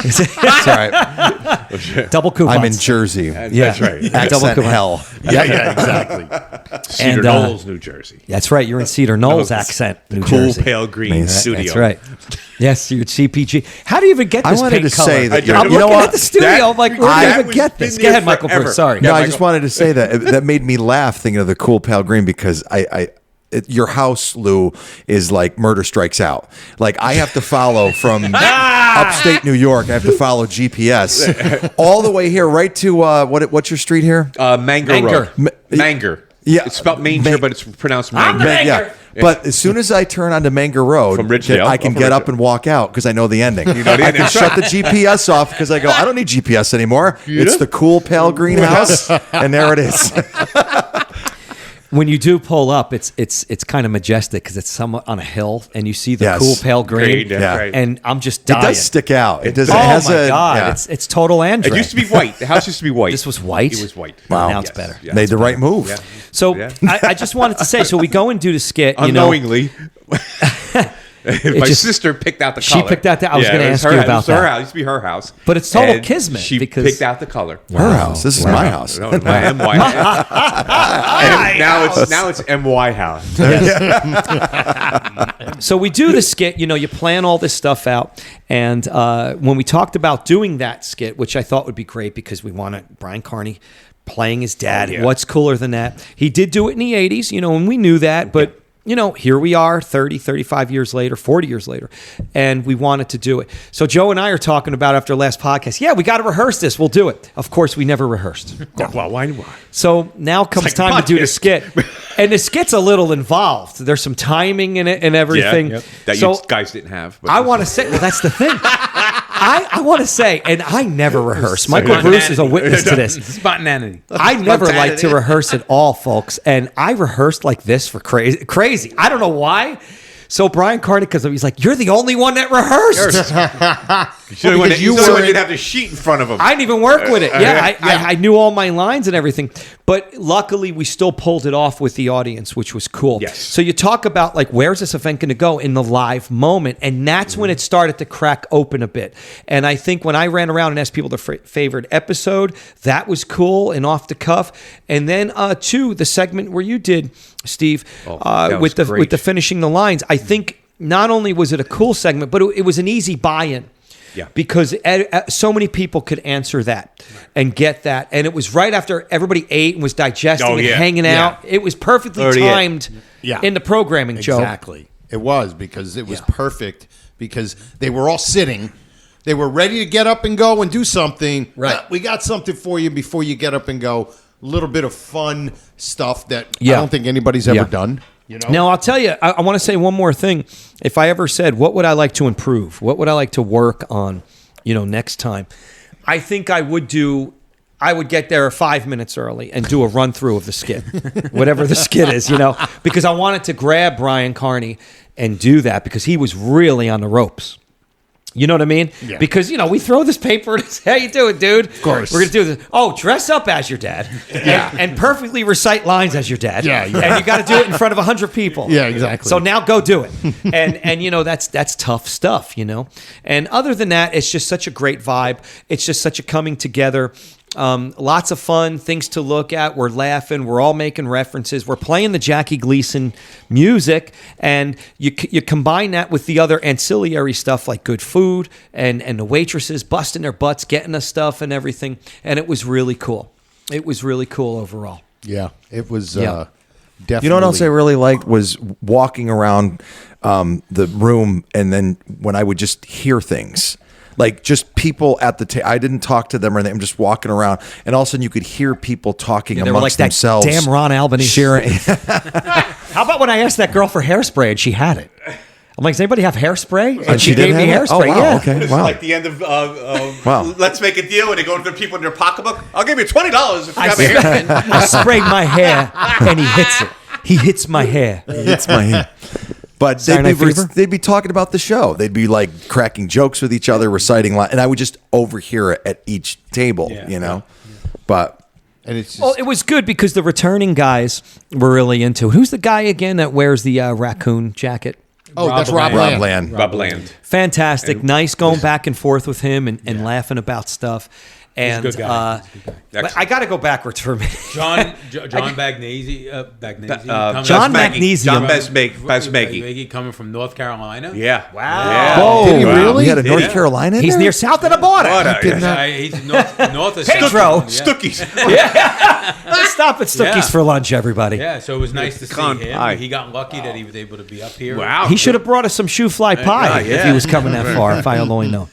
It's all right. Double coupons. I'm in Jersey. Yeah, That's right. Double Accent coupon. hell. Yeah, exactly. Cedar Knolls, New Jersey. That's right. You're in Cedar Knolls accent, New Cool Jersey. pale green Nice. studio. That's right. Yes, you're at CPG. How do you even get this I wanted paint to color? say that I'm you know looking what? at the studio. I'm like, where do you even get this? Go ahead, Michael Bruce. Sorry. No, I just wanted to say that made me laugh thinking of the cool pale green because your house, Lou, is like Murder Strikes Out. Like I have to follow from upstate New York. I have to follow GPS all the way here, right to what's your street here? Manger Road. Manger. Yeah, it's spelled manger, but it's pronounced Manger. Yeah. But as soon as I turn onto Manger Road, From Ridgedale, I can get up and walk out because I know the ending. You know the I ending. can shut the GPS off because I go, I don't need GPS anymore. It's the cool pale green house, and there it is. When you do pull up, it's kind of majestic because it's somewhat on a hill, and you see the cool pale green. Right. And I'm just dying. It does stick out. It does. Oh It has my a, God! yeah. It's total Andre. It used to be white. The house used to be white. This was white. It was white. Wow. Now it's better. Yeah. Made the right move. Yeah. So Yeah. I just wanted to say, so we go and do the skit. Unknowingly. My sister picked out the color. She picked out that. I was going to ask you about her that. house. It used to be her house. But it's total And kismet. She because picked out the color. Her house. This is my house. No, my MY. Now it's MY house. So we do the skit. You plan all this stuff out, and when we talked about doing that skit, which I thought would be great because we wanted Brian Carney playing his dad. Oh, yeah. What's cooler than that? He did do it in the 80s, and we knew that, but here we are 30, 35 years later, 40 years later, and we wanted to do it. So Joe and I are talking about after last podcast, we got to rehearse this. We'll do it. Of course, we never rehearsed. Well, why? So now comes time to do the skit. And the skit's a little involved. There's some timing in it and everything. That you guys didn't have. But I want to say, that's the thing. I want to say, and I never rehearse. Michael Bruce is a witness to this. Spontaneity. I never like to rehearse at all, folks. And I rehearsed like this for crazy. I don't know why. So Brian Carney, because he's like, you're the only one that rehearsed. Because you didn't have the sheet in front of him. I didn't even work with it. I knew all my lines and everything. But luckily, we still pulled it off with the audience, which was cool. Yes. So you talk about, like, where's this event going to go in the live moment? And that's when it started to crack open a bit. And I think when I ran around and asked people their favorite episode, that was cool and off the cuff. And then, too, the segment where you did, Steve, with the finishing the lines, I think not only was it a cool segment, but it was an easy buy-in. Yeah. Because so many people could answer that and get that. And it was right after everybody ate and was digesting and hanging out. It was perfectly timed in the programming, Joe. Exactly. It was because it was perfect because they were all sitting. They were ready to get up and go and do something. Right. We got something for you before you get up and go. A little bit of fun stuff that I don't think anybody's ever done. Now, I'll tell you, I want to say one more thing. If I ever said, what would I like to improve? What would I like to work on, next time? I think I would get there 5 minutes early and do a run through of the skit, whatever the skit is, because I wanted to grab Brian Carney and do that because he was really on the ropes. You know what I mean? Yeah. Because, we throw this paper and say, how you doing, dude? Of course. We're going to do this. Oh, dress up as your dad. And perfectly recite lines as your dad. Yeah. And you got to do it in front of 100 people. Yeah, exactly. So now go do it. And that's tough stuff, And other than that, it's just such a great vibe. It's just such a coming together. Lots of fun, things to look at. We're laughing. We're all making references. We're playing the Jackie Gleason music, and you combine that with the other ancillary stuff like good food and the waitresses busting their butts, getting us stuff and everything. And it was really cool. It was really cool overall. Yeah, it was Yeah. definitely. You know what else I really liked was walking around the room, and then when I would just hear things. Like just people at the table. I didn't talk to them or anything. I'm just walking around, and all of a sudden you could hear people talking They were amongst like themselves. that damn Ron Albany. Sharing. How about when I asked that girl for hairspray and she had it? I'm like, does anybody have hairspray? And she she did gave me have it? hairspray. Oh, wow, Yeah. okay. It's Wow. like the end of Wow. Let's Make a Deal when they go to the people in their pocketbook. I'll give you $20 if you I, have a hairpin. I sprayed my hair and he hits it. He hits my hair. It's my hand. But Saturday Night Fever? they'd be talking about the show. They'd be like cracking jokes with each other, reciting lines, and I would just overhear it at each table, But And it's just, Well, it was good because the returning guys were really into it. Who's the guy again that wears the raccoon jacket? that's Rob Land. Land. Rob Land. Fantastic. Nice going back and forth with him and laughing about stuff. And He's a good guy. but I got to go backwards for a minute. John Bagnesi. John Magnesium. John Besmegi. Coming from North Carolina. Yeah. Wow. Yeah. Oh, Did he really? We had a North Carolina in He's there? near south of the border. He's north of Pedro. Stookies. Let's stop at Stookies Yeah. for lunch, everybody. Yeah, so it was nice to see Con him. pie. He got lucky that he was able to be up here. Wow. He should have brought us some shoe fly pie if he was coming that far, if I had only known.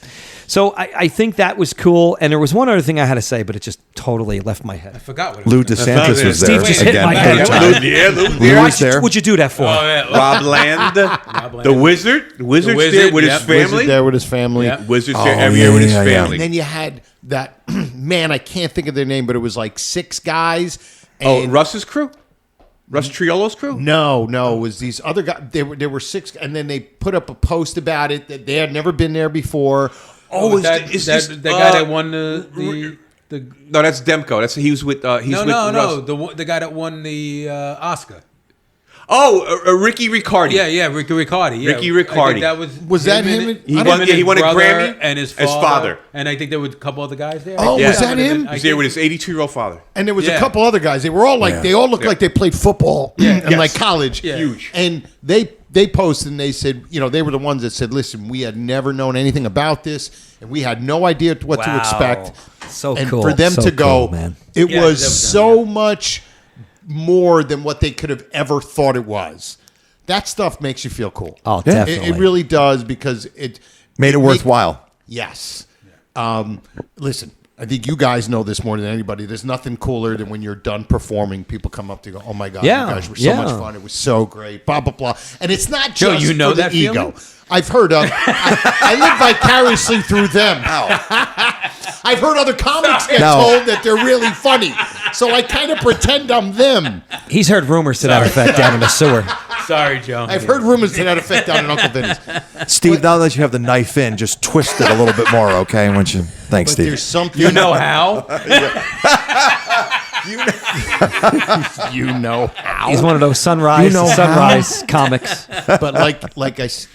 So I think that was cool. And there was one other thing I had to say, but it just totally left my head. I forgot what it Lou was. DeSantis was Steve there just hit again. my head. Lou was there. What'd you do that for? Oh, yeah. Rob Land. Land. The Wizard. The Wizard's Wizard, there with his yep. family. Wizard there with his family. Yeah. Wizard's Oh, there every yeah, year with his yeah, yeah. family. And then you had that man. I can't think of their name, but it was like 6 guys. Oh, And Russ's crew? Russ Triolo's crew? No, it was these other guys. There were 6, and then they put up a post about it that they had never been there before. Oh, is that this- guy that won the No, that's Demko. He was with. He's with Russ. the guy that won the Oscar. Ricky Riccardi. Yeah, Ricky Riccardi. Yeah. Ricky Riccardi. I think was that him? him? He won a Grammy and his father. And I think there were a couple other guys there. Oh, was that him? He was there with his 82-year-old father. And there was a couple other guys. They were all like, they all looked like they played football in like college. Yeah. Huge. And they posted and they said, they were the ones that said, listen, we had never known anything about this and we had no idea what to expect. So and cool. for them So to go, cool, man. it was so much more than what they could have ever thought it was. That stuff makes you feel cool. Oh, definitely. It really does because it Made it worthwhile. Yes. Listen, I think you guys know this more than anybody. There's nothing cooler than when you're done performing, people come up to you and go, oh my God, you guys were so much fun. It was so great, blah, blah, blah. And it's not just Joe, you know for the that ego. feeling? I've heard of. I live vicariously through them. I've heard other comics get told that they're really funny. So I kind of pretend I'm them. He's heard rumors to that effect down in the sewer. Sorry, Joe. I've heard rumors to that effect down in Uncle Vinny's. Steve, now that you have the knife in, just twist it a little bit more, okay? Thanks, But Steve. there's something. You know how? You know how. He's one of those sunrise comics. But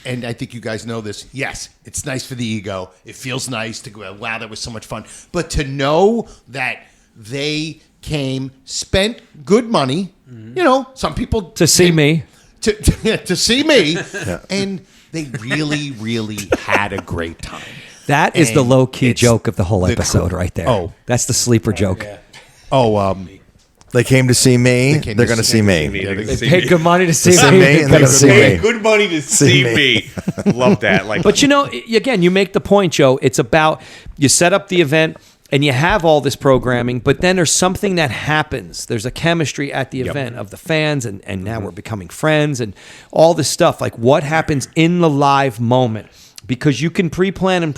and I think you guys know this. Yes, it's nice for the ego. It feels nice to go, wow, that was so much fun. But to know that they came, spent good money, some people To see me. to see me, and they really, really had a great time. That is the And low-key it's joke of the whole the episode cr- right there. Oh. That's the sleeper joke. They came to see me. They're going to see me. They paid good money to see See me. me, and they're going to see Hey, me. good money to see me. Love that. But again, you make the point, Joe. It's about you set up the event and you have all this programming, but then there's something that happens. There's a chemistry at the event of the fans, and now we're becoming friends and all this stuff. Like what happens in the live moment. Because you can pre-plan,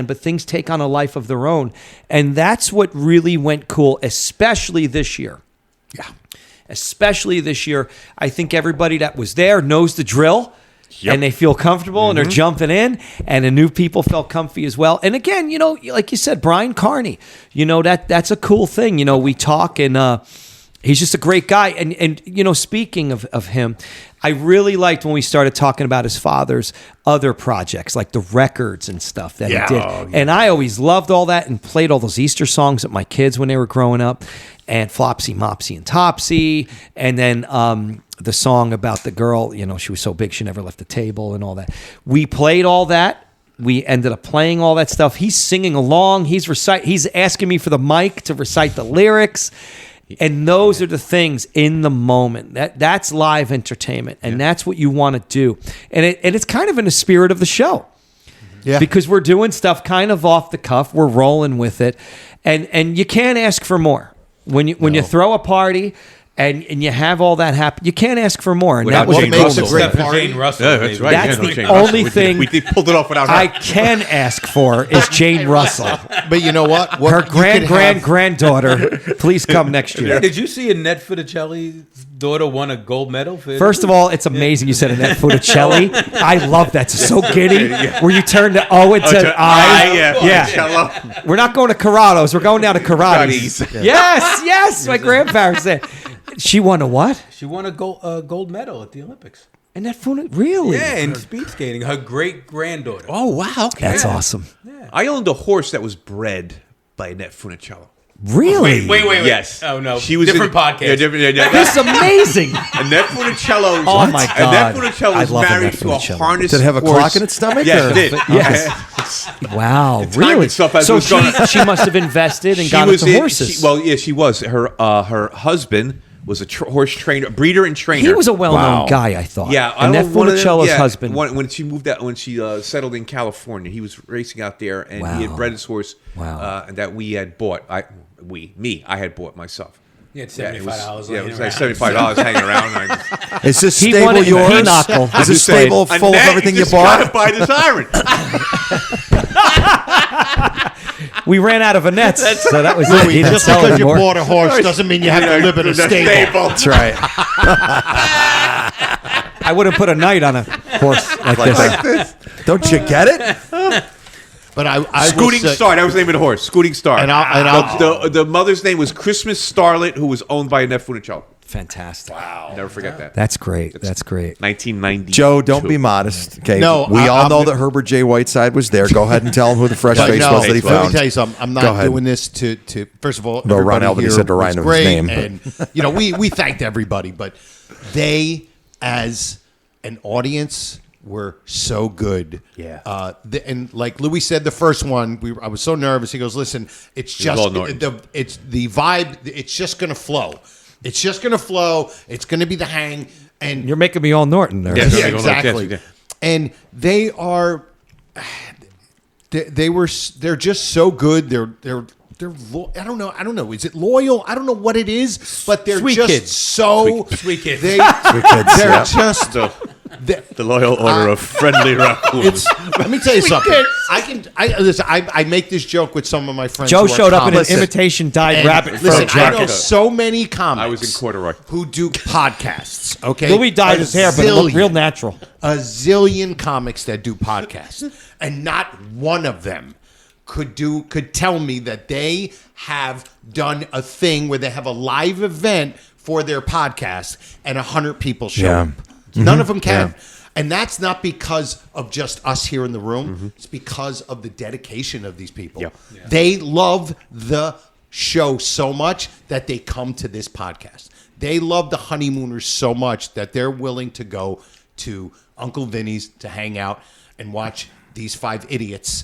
but things take on a life of their own. And that's what really went cool, especially this year. Yeah. Especially this year. I think everybody that was there knows the drill. Yep. And they feel comfortable and they're jumping in, and the new people felt comfy as well. And again, like you said, Brian Carney, that's a cool thing. We talk and he's just a great guy. And speaking of him, I really liked when we started talking about his father's other projects, like the records and stuff that he did. And I always loved all that and played all those Easter songs with my kids when they were growing up, and Flopsy, Mopsy, and Topsy. And then the song about the girl, she was so big she never left the table and all that. We played all that. We ended up playing all that stuff. He's singing along. He's asking me for the mic to recite the lyrics. And those are the things in the moment. That's live entertainment, and that's what you want to do. And it's kind of in the spirit of the show. Yeah. Because we're doing stuff kind of off the cuff. We're rolling with it. And you can't ask for more. When you throw a party and you have all that happen, you can't ask for more. And Without that was Jane makes Russell. a great Except for Jane Russell. Yeah, that's right. That's Yeah, the Jane only Russell. thing We pulled it off without her. I can ask for is Jane Russell. But you know what? Her granddaughter, please come next year. Hey, did you see Annette Funicelli's daughter won a gold medal? First of all, it's amazing you said Annette Funicelli. I love that. It's so giddy. Where you turn to O and to I. Yeah. We're not going to Corrado's. We're going down to Karate's. Yes. My grandparents said. She won a what? She won a gold medal at the Olympics. And that really? Yeah, in speed skating. Her great granddaughter. Oh, wow. Okay. That's awesome. Yeah. I owned a horse that was bred by Annette Funicello. Really? Wait. Yes. Oh, no. She was different podcast. Yeah, different. This is amazing. Annette Funicello. Oh, my God. Annette Funicello I was love married Annette to a Funicello. harness Did it have a horse. clock in its stomach? Yes, or? it did. Yes. Wow, really? itself as it So was going- she must have invested and got into horses. She was. Her husband was a horse trainer, breeder and trainer. He was a well-known guy, I thought. Yeah, Annette Funicello's husband. When she moved out, when she settled in California, he was racing out there, and he had bred his horse. Wow. That we had bought. I had bought myself. You had $75. Yeah, it was like $75 hanging around. Is this He stable wanted yours? pinochle. Is this stable full of everything you bought? Buy this iron. We ran out of Annettes, so that was it. He didn't Just sell because you anymore. bought a horse doesn't mean you have to live in a stable. That's right. I wouldn't put a knight on a horse like this. Don't you get it? But I Scooting Star. That was the name of the horse. Scooting Star. And I'll- the mother's name was Christmas Starlet, who was owned by Annette Funicello. Fantastic. Wow. Never forget that. That's great. That's great. 1990. Joe, don't be modest. Okay. No, we all I'm know that Herbert J. Whiteside was there. Go ahead and tell him who the fresh But face no, was that he let me found. tell you something. I'm Go not ahead. doing this to first of all, No, Ron everybody Albany here said to was Ryan his great, name. And we thanked everybody, but they as an audience were so good. Yeah. And like Louis said, the first one, I was so nervous. He goes, "Listen, it's just it's the vibe. It's just gonna flow. It's just gonna flow. It's gonna be the hang." And You're making me all Norton there. yeah, exactly. And they are, they're just so good. They're I don't know. Is it loyal? I don't know what it is, but they're Sweet just kids. so Sweet kids. Sweet kids, They're yeah. just. The loyal order of friendly raccoons. Let me tell you something. Listen, I make this joke with some of my friends. Joe who are showed up in an comics. imitation dyed And rabbit fur listen, I know jacket. so many comics. I was in corduroy. Who do podcasts? Okay, Louis dyed his hair, but it looked real natural. A zillion comics that do podcasts, and not one of them could tell me that they have done a thing where they have a live event for their podcast and 100 people show Yeah. up. None of them can. Yeah. And that's not because of just us here in the room. It's because of the dedication of these people. They love the show so much that they come to this podcast. They love the Honeymooners so much that they're willing to go to Uncle Vinny's to hang out and watch these 5 idiots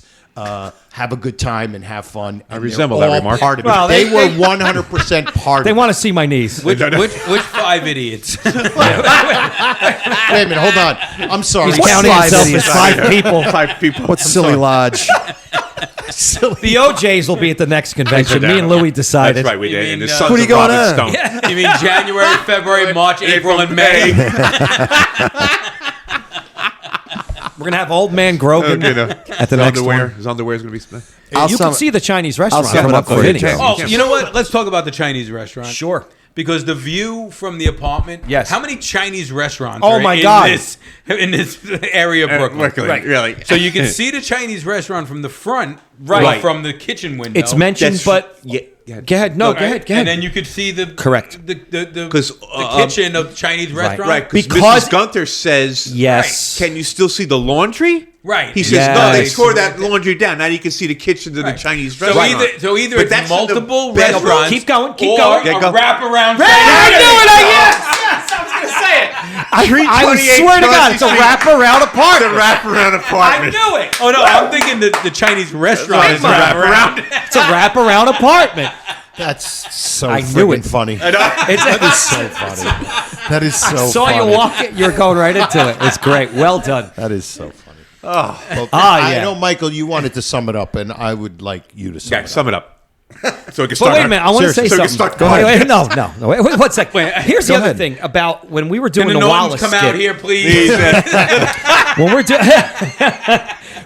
have a good time and have fun. And resemble they're that all remark. part of it. Well, they were 100% part They of want to see my knees. Which 5 idiots? it. Wait a minute, hold on. I'm sorry. He's counting five himself as idiots? 5 people. 5 people. What's Silly Lodge? The OJs will be at the next convention. Me and Louis decided. That's right, we You did. And mean, the uh, Sons Who are you of going Robert on? Stone. You mean January, February, March, April, and May? We're going to have Old Man Grogan at the next one. His underwear is going to be. I'll You sum- can see the Chinese restaurant sum it coming up up for for you, Vinny's. Jay. Oh, you know what? Let's talk about the Chinese restaurant. Sure. Because the view from the apartment. Yes. How many Chinese restaurants? Oh, are my in God. in this area of Brooklyn? Really? So you can see the Chinese restaurant from the front, Right. From the kitchen window. It's mentioned, That's- but yeah. go ahead. No, Right? go ahead. Go And ahead. then you could see the Correct. the 'Cause, kitchen of the Chinese restaurant. Right, Because- because Mrs. Gunther says, Yes. Can you still see the laundry? Right. He says, no, they Yes. tore that laundry down. Now you can see the kitchen of the Right. Chinese So restaurant. either But it's that's in the multiple bedroom. restaurants. Keep going, keep or going. A Yeah, go. wraparound. I knew it. I swear to God, it's a wraparound apartment. Wraparound apartment. I knew it. Oh no, I'm thinking the Chinese restaurant is a wraparound. It's a wraparound apartment. That's so I knew friggin' it. funny. That is so funny. That is so saw funny. you walk it. You're going right into it. It's great. Well done. That is so funny. yeah. I know, Michael, you wanted to sum it up, and I would like you to sum Yeah, it up. sum it up. So we can But start. wait a minute, I want to say So we can something. start. Go ahead. No. Wait, one sec. Here's the Go other ahead. thing about when we were Can doing the the Nortons Wallace come skit. out here, please? When we're doing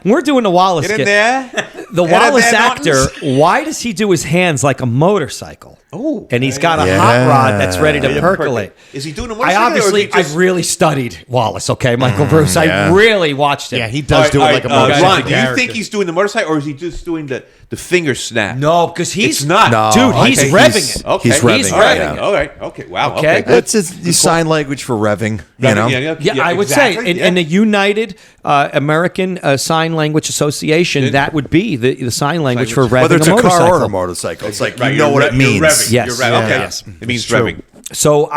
we're doing the Wallace Get in skit. there. The Get in Wallace there, actor, Nortons. why does he do his hands like a motorcycle? Oh, And he's got a Yeah. hot rod that's ready to percolate. Is he doing a I motorcycle? obviously, or is he just- I've really studied Wallace, okay, Michael Bruce. yeah. I really watched it. Yeah, he does do it like a Ron, motorcycle do you character. think he's doing the motorcycle, or is he just doing the finger snap? No, because he's It's not. No, dude, I he's think revving it. Okay. He's revving. All right. revving it. All right. Okay. Wow. Okay. Okay. That's his sign language for revving. You know. Yeah, I would say, in the United American Sign Language Association, that would be the sign language for revving Whether it's a a motorcycle. car or a motorcycle, it's like Right, you know you're what it rev- you're means. revving. Yes. You're revving. Yeah. Okay. Yes. It means true. revving. So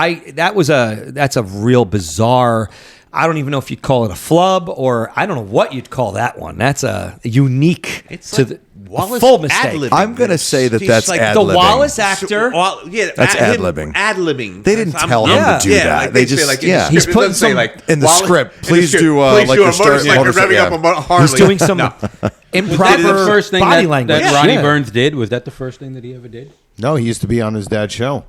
that's a real bizarre. I don't even know if you'd call it a flub or I don't know what you'd call that one. That's a unique to like the Wallace full mistake. ad-libbing. I'm gonna say that He's that's like ad The libbing. Wallace actor. That's ad-libbing. Ad-libbing. They didn't tell him to do that. Like They say, just- like, in yeah. the He's script, it putting doesn't say, some- like, in the Wallace- script, in the please script, do, please like do your a start- motorcycle motorcycle, revving yeah. up a Harley. He's doing some Was improper that the first thing body that language. Ronnie Yeah. Burns did? Was that the first thing that he ever did? No, he used to be on his dad's show.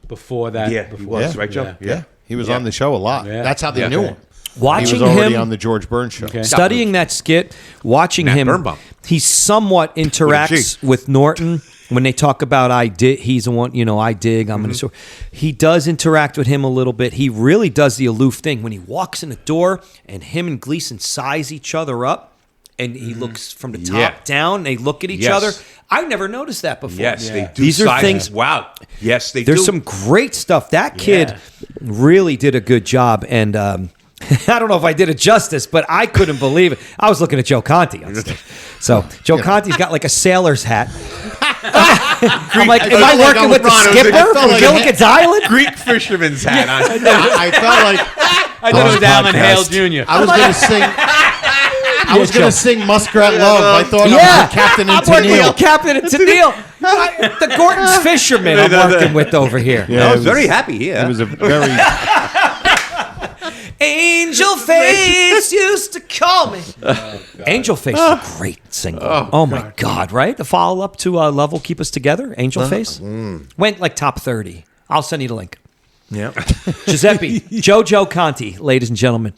Before that? Yeah, before he was, right, Joe? Yeah, he was on the show a lot. Yeah. That's how they Yeah. knew him. Watching he was already him on the George Burns show. Okay. studying that skit, watching Matt him, Birnbaum. he somewhat interacts with Norton when they talk about I dig. He's the one, I dig. I'm going to. He does interact with him a little bit. He really does the aloof thing when he walks in the door and him and Gleason size each other up. and he looks from the top Yeah. down. They look at each Yes. other. I never noticed that before. Yes, they do. These are side- things. Wow. Yes, they There's do. some great stuff. That kid really did a good job, and I don't know if I did it justice, but I couldn't believe it. I was looking at Joe Conti on stage. So Joe Conti's got like a sailor's hat. I'm like, am I working with the skipper from Gilligan's Island? Greek fisherman's hat on. I felt like I thought it was Alan Hale Jr. I was going to sing. I was going to sing Muskrat Love. I thought I was Captain and I'm working Tennille. with Captain and Tennille. The Gordon's fisherman I'm working with over here. I was very happy. Yeah, It was a very. Angel Face used to call me. Angel Face is a great single. Oh my God, right? The follow up to Love Will Keep Us Together, Angel Face. Went like top 30. I'll send you the link. Yeah. Giuseppe, Jojo Conti, ladies and gentlemen.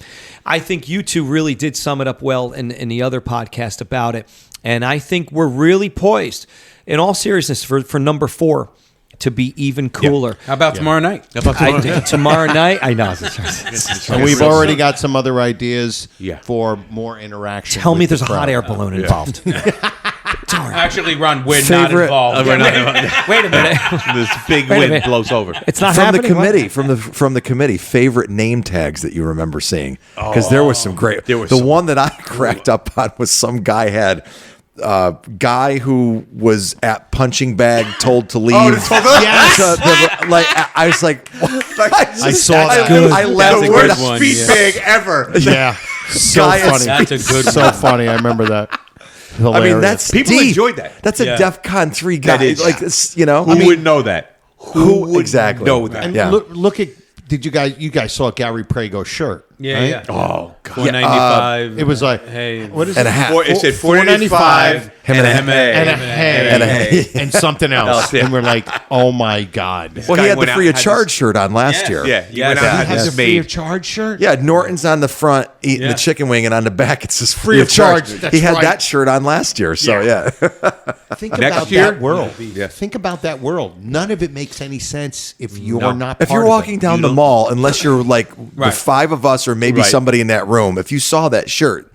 I think you two really did sum it up well in the other podcast about it. And I think we're really poised, in all seriousness, for number 4 to be even cooler. How about tomorrow night? Tomorrow night? I know. And we've already got some other ideas Yeah. for more interaction. Tell me with there's the a hot crowd. air balloon involved. Actually, Ron, we're not Favorite- involved. We're not- Wait a minute. this big Wait a wind minute. blows over. It's not From the happening? What? committee, from the committee, favorite name tags that you remember seeing, because there was some great. There was the some- one that I cracked up on was some guy had guy who was at punching bag told to leave. Like I was like, I saw that. Good. I laughed. That's a good one, Speed yeah. bag ever. Yeah. So Guy is- funny. That's a good So one. funny. I remember that. I Hilarious. mean, that's People deep. enjoyed that. That's a Yeah. DEF CON 3 guy. That is. Like it's, you know, Who would know that? who would exactly know that? And Yeah. look at. Did you guys saw Gary Prago's shirt? Yeah, right? yeah. Oh God. 495. It was like, Hey, what is and a it? hat. It said 495 Him and a And a hay. hay. And something else. Yeah. And we're like, oh my God. Well, he guy had the went out free of and had charge this- shirt on last year. Yeah, he Yes. went He out He and has had a this free of made. charge shirt? Yeah, Norton's on the front eating Yeah. the chicken wing, and on the back it says Free of charge. That's He had right. that shirt on last year, so yeah. Think Next about year? that world. Yeah. Think about that world. None of it makes any sense if you're not If part you're of walking it. down the mall, unless you're like the Right. 5 of us or maybe Right. somebody in that room, if you saw that shirt,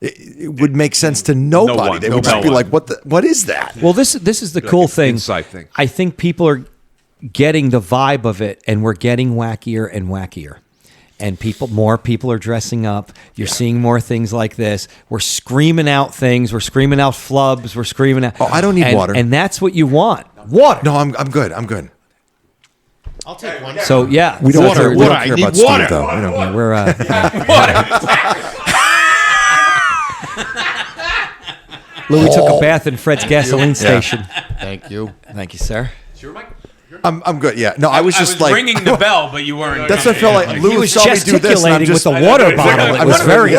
it would make sense to nobody. one. They would No just be one. like, "What is that?" Well, this is the cool an thing. inside thing. I think people are getting the vibe of it, and we're getting wackier and wackier. And more people are dressing up. You're seeing more things like this. We're screaming out things. We're screaming out flubs. We're screaming out. Oh, I don't need water. And that's what you want. Water. No, I'm good. I'm good. I'll take one. So yeah, We don't Water, care, we water. don't I care need about Steve water. though. We don't- yeah, we're Louis took a bath in Fred's gasoline station. Thank you. Thank you, sir. I'm good. Yeah. No, I was just was like ringing the bell, but you weren't. That's what I felt like. He Lou was saw me do this, and I'm gesticulating just with a water bottle. It was very.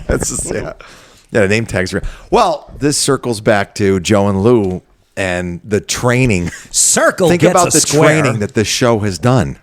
That's just, yeah. The name tags. Well, this circles back to Joe and Lou and the training. Circle Think gets about a the square. training that this show has done.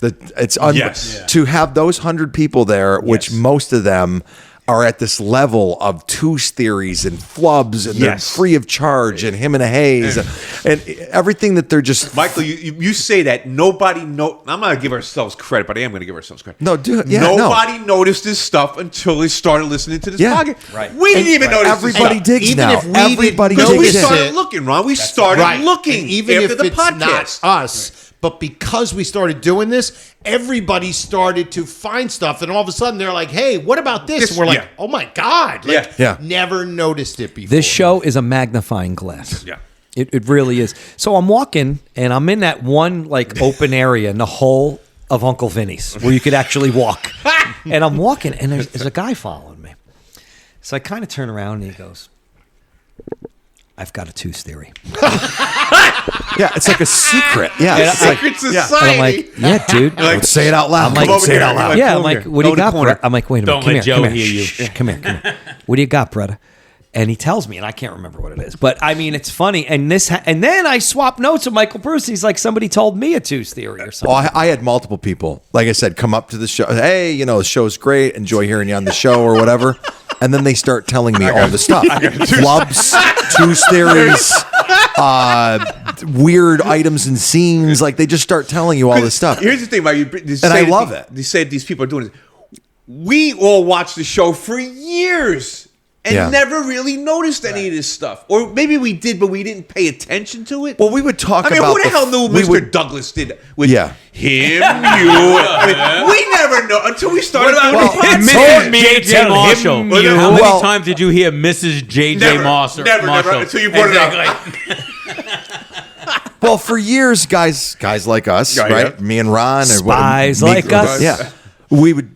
It's Yes. to have those 100 people there, which Yes. most of them are at this level of twos theories and flubs, and they're Yes. free of charge, and him and a haze, and everything that they're just. Michael, you say that nobody know. I'm not gonna give ourselves credit, but I am gonna give ourselves credit. No, do it. Yeah, no. Nobody noticed this stuff until they started listening to this Yeah. podcast. Right. We didn't even notice Everybody this digs Even now. if we Everybody didn't because we digs notice in. started it. looking, Ron. We started Right. looking And even after if the it's podcast. not us, but because we started doing this, everybody started to find stuff, and all of a sudden they're like, "Hey, what about this?" This- And we're like, yeah. "Oh my God!" Like, Yeah. never noticed it before. This show is a magnifying glass. Yeah. It really is. So I'm walking, and I'm in that one like open area in the whole of Uncle Vinny's where you could actually walk. And I'm walking, and there's a guy following me. So I kind of turn around, and he goes, "I've got a tooth theory." Yeah, it's like a secret. Yeah, And it's I- like, Secret And society. I'm like, "Yeah, dude." Like, say it out loud. I'm like, Come over say here. it out loud. Like, Yeah, come I'm like, here. "What do Go you in the got, corner. Brett?" I'm like, "Wait a minute. Don't Come let here, Joe come here. hear you. Shh, come here. What do you got, Bretta?" And he tells me, and I can't remember what it is. But I mean, it's funny. And and then I swap notes with Michael Bruce. He's like, somebody told me a tooth theory or something. Oh, I had multiple people, like I said, come up to the show. Hey, the show's great. Enjoy hearing you on the show or whatever. And then they start telling me all the stuff. Flubs, twos theories, weird items and scenes. Like they just start telling you all this stuff. Here's the thing about you, And I love it. They said these people are doing it. we all watched the show for years and Yeah. never really noticed any of this stuff. Or maybe we did, but we didn't pay attention to it. Well, we would talk I mean, about who the hell knew we Mr. would- Douglas did with Yeah. him, you? I mean, we never know until we started doing the podcast. Mrs. J.J. Marshall. Well, How many well- times did you hear Mrs. J.J. Never, Marshall? never, until you brought it up. Well, for years, guys like us, Yeah, right? yeah. Me and Ron, Spies me- like us. Yeah, we would.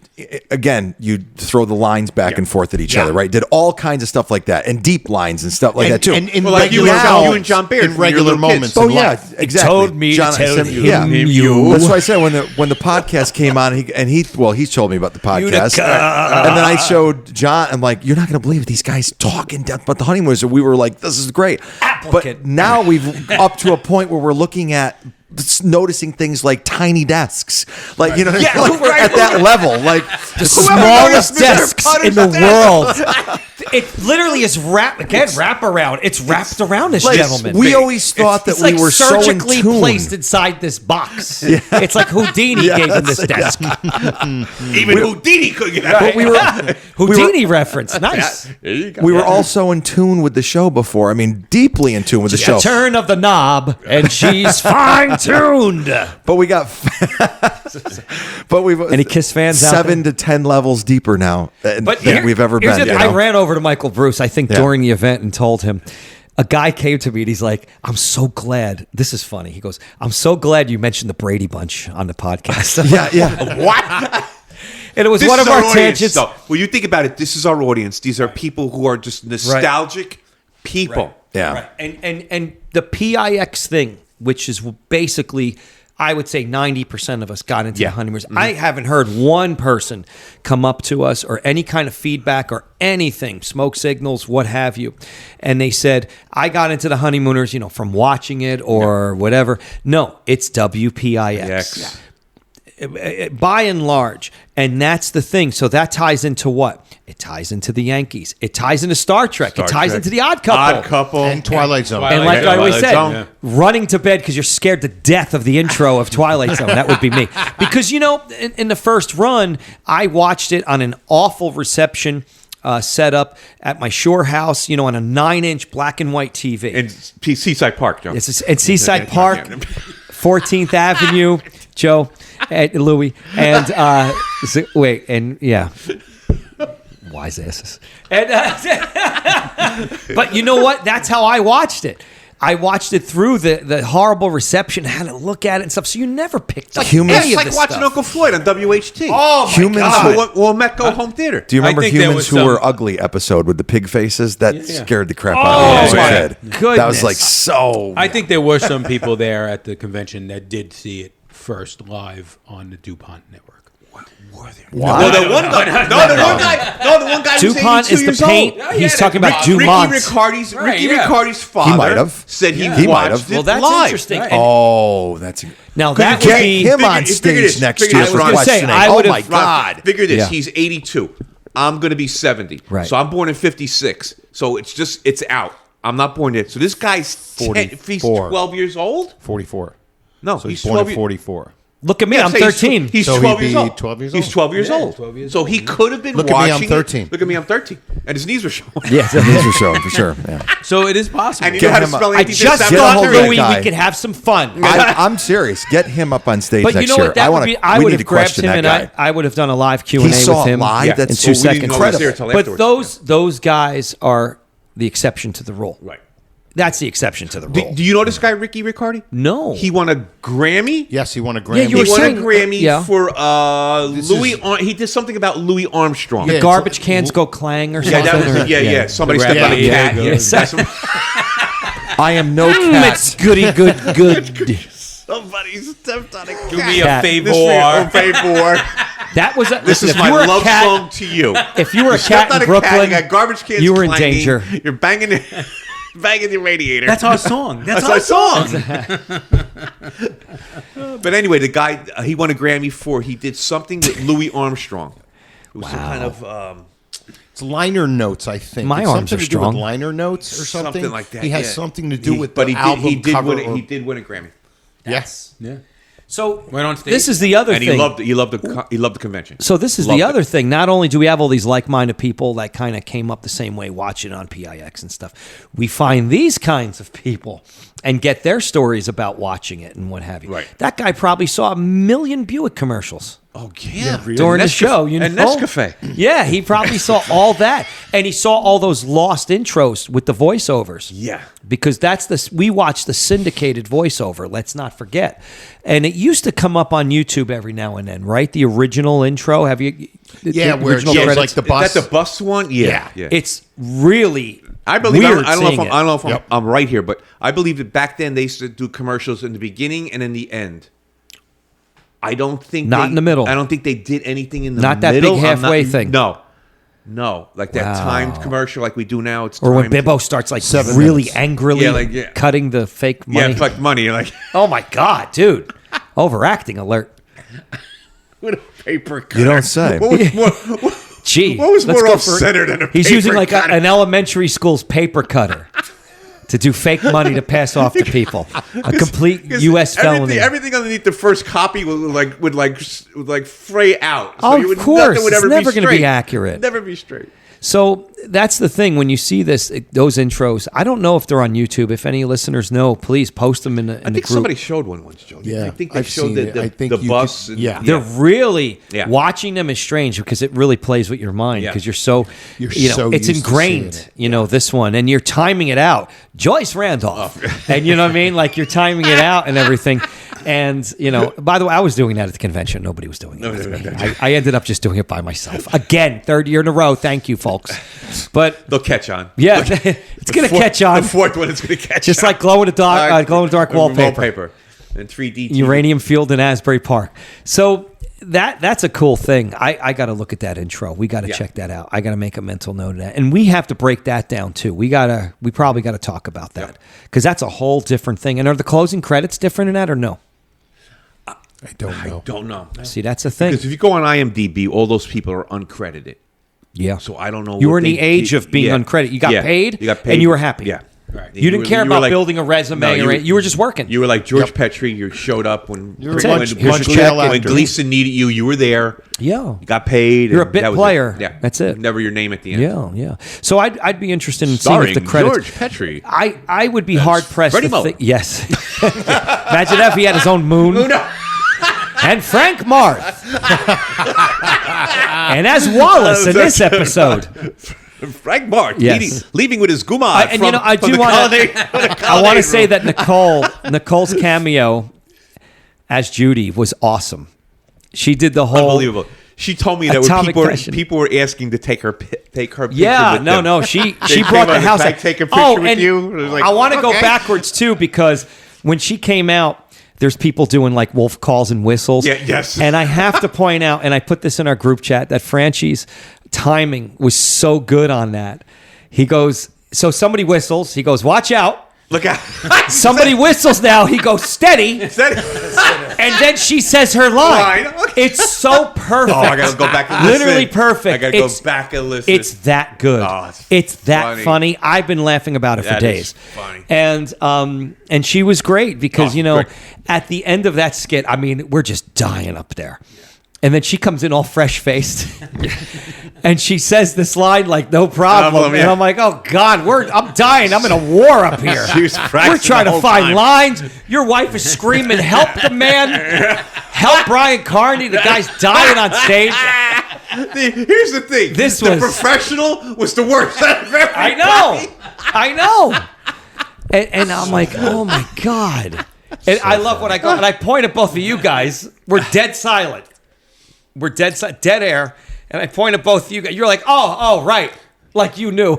Again, you'd throw the lines back and forth at each other, right? Did all kinds of stuff like that, and deep lines and stuff like that too. And in Well, like you regular and John- you moments, and John Baird in from your regular little kids. moments. Oh in yeah, life. exactly. told me to tell him you. That's why I said when the podcast came on, he told me about the podcast, and then I showed John. I'm like, you're not going to believe it. These guys talk in depth about the Honeymooners, and we were like, this is great. Applicant. But now we've up to a point where we're looking at noticing things like tiny desks, like you know, Yeah, like we're at that level, like The smallest desks in the world. It literally is wrap around. It's wrapped around this like, gentleman. we always thought that It's we like were so in surgically tune. placed inside this box. It's like Houdini gave him this desk. Even Houdini couldn't get out. But we were Houdini reference. Nice. There you go. we were also in tune with the show before. I mean, deeply in tune with the show. Turn of the knob, and she's fine tuned. But we got, but we've Any Kiss fans out 7 to 10 levels deeper now than we've ever here's been. the- you I know? ran over to Michael Bruce, I think, Yeah. during the event and told him. A guy came to me and he's like, I'm so glad. This is funny. He goes, I'm so glad you mentioned the Brady Bunch on the podcast. Yeah. What? And it was This one is of our audience, tangents. though. When you think about it, this is our audience. These are people who are just nostalgic people. Yeah. Right. And the PIX thing, which is basically, I would say 90% of us got into the Honeymooners. I haven't heard one person come up to us or any kind of feedback or anything, smoke signals, what have you. And they said, I got into the Honeymooners, from watching it or whatever. No, it's WPIX. By and large. And that's the thing. So that ties into what? It ties into the Yankees. It ties into Star Trek. It ties into the Odd Couple. Odd Couple. And Twilight Zone. And like I always said, Zone. running to bed because you're scared to death of the intro of Twilight Zone. That would be me. Because, in the first run, I watched it on an awful reception set up at my shore house, on a 9-inch black and white TV. In Seaside Park, Joe. It's at Seaside Park, 14th Avenue, Joe, and Louis. And, wise asses. And, but you know what? That's how I watched it. I watched it through the horrible reception, had to look at it and stuff. So you never picked up Humans- any It's of like this watching stuff. Uncle Floyd on WHT. Oh, my Humans God. Or Metco Home Theater. Do you remember I think there Humans was Who Were some- Ugly episode with the pig faces? That scared the crap out Oh, of me as a my kid. goodness. That was like so. I think there were some people there at the convention that did see it first live on the DuPont network. Well, the one guy was DuPont 82 is the years paint. old. He's talking about Ricky Dumont. Riccardi's Right, yeah. father might have. said he He might watched have. it Well, that's live. interesting. Right. And Oh, that's now that would get be him on figure stage this, next figure year this, for Ron. I was gonna say, questioning. I Oh would've- my God! Figure this. Yeah. He's 82. I'm going to be 70. Right. So I'm born in 56. So it's out. I'm not born yet. So this guy's 44. 12 years old? 44. No, So he's he's born 12 in 44. Look at me. Yeah, I'm say he's 13. He's So he'd 12 years be old. 12 years He's old. 12 years Yeah, old. 12 years So old. he could have been Look at me, watching I'm it. 13. Look at me, I'm 13. And his knees were showing. Yes. These are showing for sure. Yeah. So it is possible. And you know how to him up. spell I Andy just Disappointed? a hold thought, of that Louis, guy. we could have some fun. I'm serious. Get him up on stage But next you know year. what? That would be. I we would need have to grabbed question him that and guy. I would have done a live Q&A He saw with it him live. Yeah. That's in 2 so we didn't know he was seconds. there until But afterwards. those guys are the exception to the rule. Right. That's the exception to the rule. Do you know this guy, Ricky Riccardi? No. He won a Grammy. Yes, he won a Grammy. you were He won a saying- Grammy yeah. for This he did something about Louis Armstrong. The Yeah, garbage it's- cans go clang or Yeah, something. that was or- Somebody The stepped on a rabbit cat. ear Yeah, goes- that's I am no cat. It's goody good. somebody stepped on a cat. Do me a Cat. favor. That was a, This listen, is if my you were a love cat, song to you. If you were a stepped cat on in Brooklyn, you got garbage cans you were in clanging, danger. You're banging the radiator. That's our song. That's our song. But anyway, the guy he won a Grammy for he did something with Louis Armstrong. It was some kind of It's liner notes, I think. My It's arms something are to do with strong. liner notes or something. something like that. He has yeah. something to do with but the he album did cover. win. He did win a Grammy. Yes. Yeah. So Went on stage. this is the other And thing. he loved the convention. So this is Loved the it. other thing. Not only do we have all these like-minded people that kind of came up the same way watching on PIX and stuff, we find these kinds of people and get their stories about watching it and what have you. Right. That guy probably saw 1 million Buick commercials. Oh yeah, During the show, you know, and Nescafe. Yeah, he probably saw all that, and he saw all those lost intros with the voiceovers. Yeah, because we watched the syndicated voiceover. Let's not forget, and it used to come up on YouTube every now and then, right? The original intro. Have you? Yeah, the where original it's credits? like the bus. Is that the bus one? Yeah. It's really. I believe. weird I don't know if seeing I don't know if Yep. I'm right here, but I believe that back then they used to do commercials in the beginning and in the end. I don't think Not in the middle. I don't think they did anything in the Not that middle. big halfway thing. No, like that Wow. timed commercial like we do now. It's Or when timed. Bibbo starts like 7 really minutes. angrily cutting the fake money. Yeah, it's like money. You're like Oh my god, dude! Overacting alert. with a paper cutter. You don't say. What was more, Gee, what was let's more go off-centered than a He's paper using like cutter? an elementary school's paper cutter to do fake money to pass off to people. A complete 'Cause U.S. felony. Everything underneath the first copy would fray out. Oh, of course. Nothing would It's ever never be gonna be straight. accurate. Never be straight. So that's the thing. When you see those intros, I don't know if they're on YouTube. If any listeners know, please post them in the I think group. somebody showed one once, Joe. Yeah, I think they I've showed seen it. I think the you bus. could- and- yeah. They're really Yeah. watching them is strange because it really plays with your mind Yeah. because you're so You're you know so it's used to ingrained. seeing it. You know this one, and you're timing it out. Joyce Randolph, and you know what I mean. Like you're timing it out and everything. And you know, by the way, I was doing that at the convention. Nobody was doing it with me. I ended up just doing it by myself again, 3rd year in a row. Thank you, folks. But They'll catch on. yeah, it's gonna catch on. The fourth one is going to catch Just on. like glow in the dark wallpaper. And 3D TV. Uranium Field in Asbury Park. So that's a cool thing. I got to look at that intro. We got to check that out. I got to make a mental note of that, and we have to break that down too. We probably got to talk about that because that's a whole different thing. And are the closing credits different in that or no? I don't know. I don't know. See, that's the thing. Because if you go on IMDb, all those people are uncredited. Yeah. So I don't know. You what were in they the age did. of being uncredited. You got paid. You got paid, and you were happy. Yeah. Right. You didn't care were about like- building a resume. No, You were just working. You were like George Petrie. You showed up when You're a when, bunch- when, bunch of check when actors. Gleason needed you. You were there. Yeah. You got paid. You're a and bit that was player. It. Yeah. That's it. Never your name at the end. Yeah. So I'd be interested in Starring seeing if the credits. George Petrie. I would be hard pressed. Freddie Mullen. Yes. Imagine if he had his own moon. And Frank Marth. And as Wallace in this episode. Frank Marth Yes. leaving with his gumad. And you know, I do want to. I want to say that Nicole's cameo as Judy was awesome. She did the whole Unbelievable. She told me that when Atomic Question. people were asking to take her picture. Yeah, with no, them. no. She They brought came the on house. Can I take a picture with and you? It was like, I want to go okay. backwards too because when she came out, there's people doing like wolf calls and whistles. Yeah, yes. And I have to point out, and I put this in our group chat, that Franchi's timing was so good on that. He goes, so somebody whistles. He goes, watch out. Look out. Somebody whistles now. He goes, steady. And then she says her line. Okay. It's so perfect. Oh, I gotta go back and listen. Literally perfect. I gotta go back and listen. It's that good. Oh, it's that funny. funny. I've been laughing about it for That days. is funny. And she was great because great. at the end of that skit, I mean, we're just dying up there. And then she comes in all fresh faced, and she says this line like no problem. Yeah. And I'm like, oh God, I'm dying. I'm in a war up here. She was practicing We're trying the to whole find time. lines. Your wife is screaming, "Help the man! Help Brian Carney! The guy's dying on stage." Here's the thing. The professional was the worst out of everybody. I know. And I'm like, oh my God. And I love when I go and I point at both of you guys. We're dead silent. We're dead air. And I point at both of you guys. You're like, oh, right. Like you knew.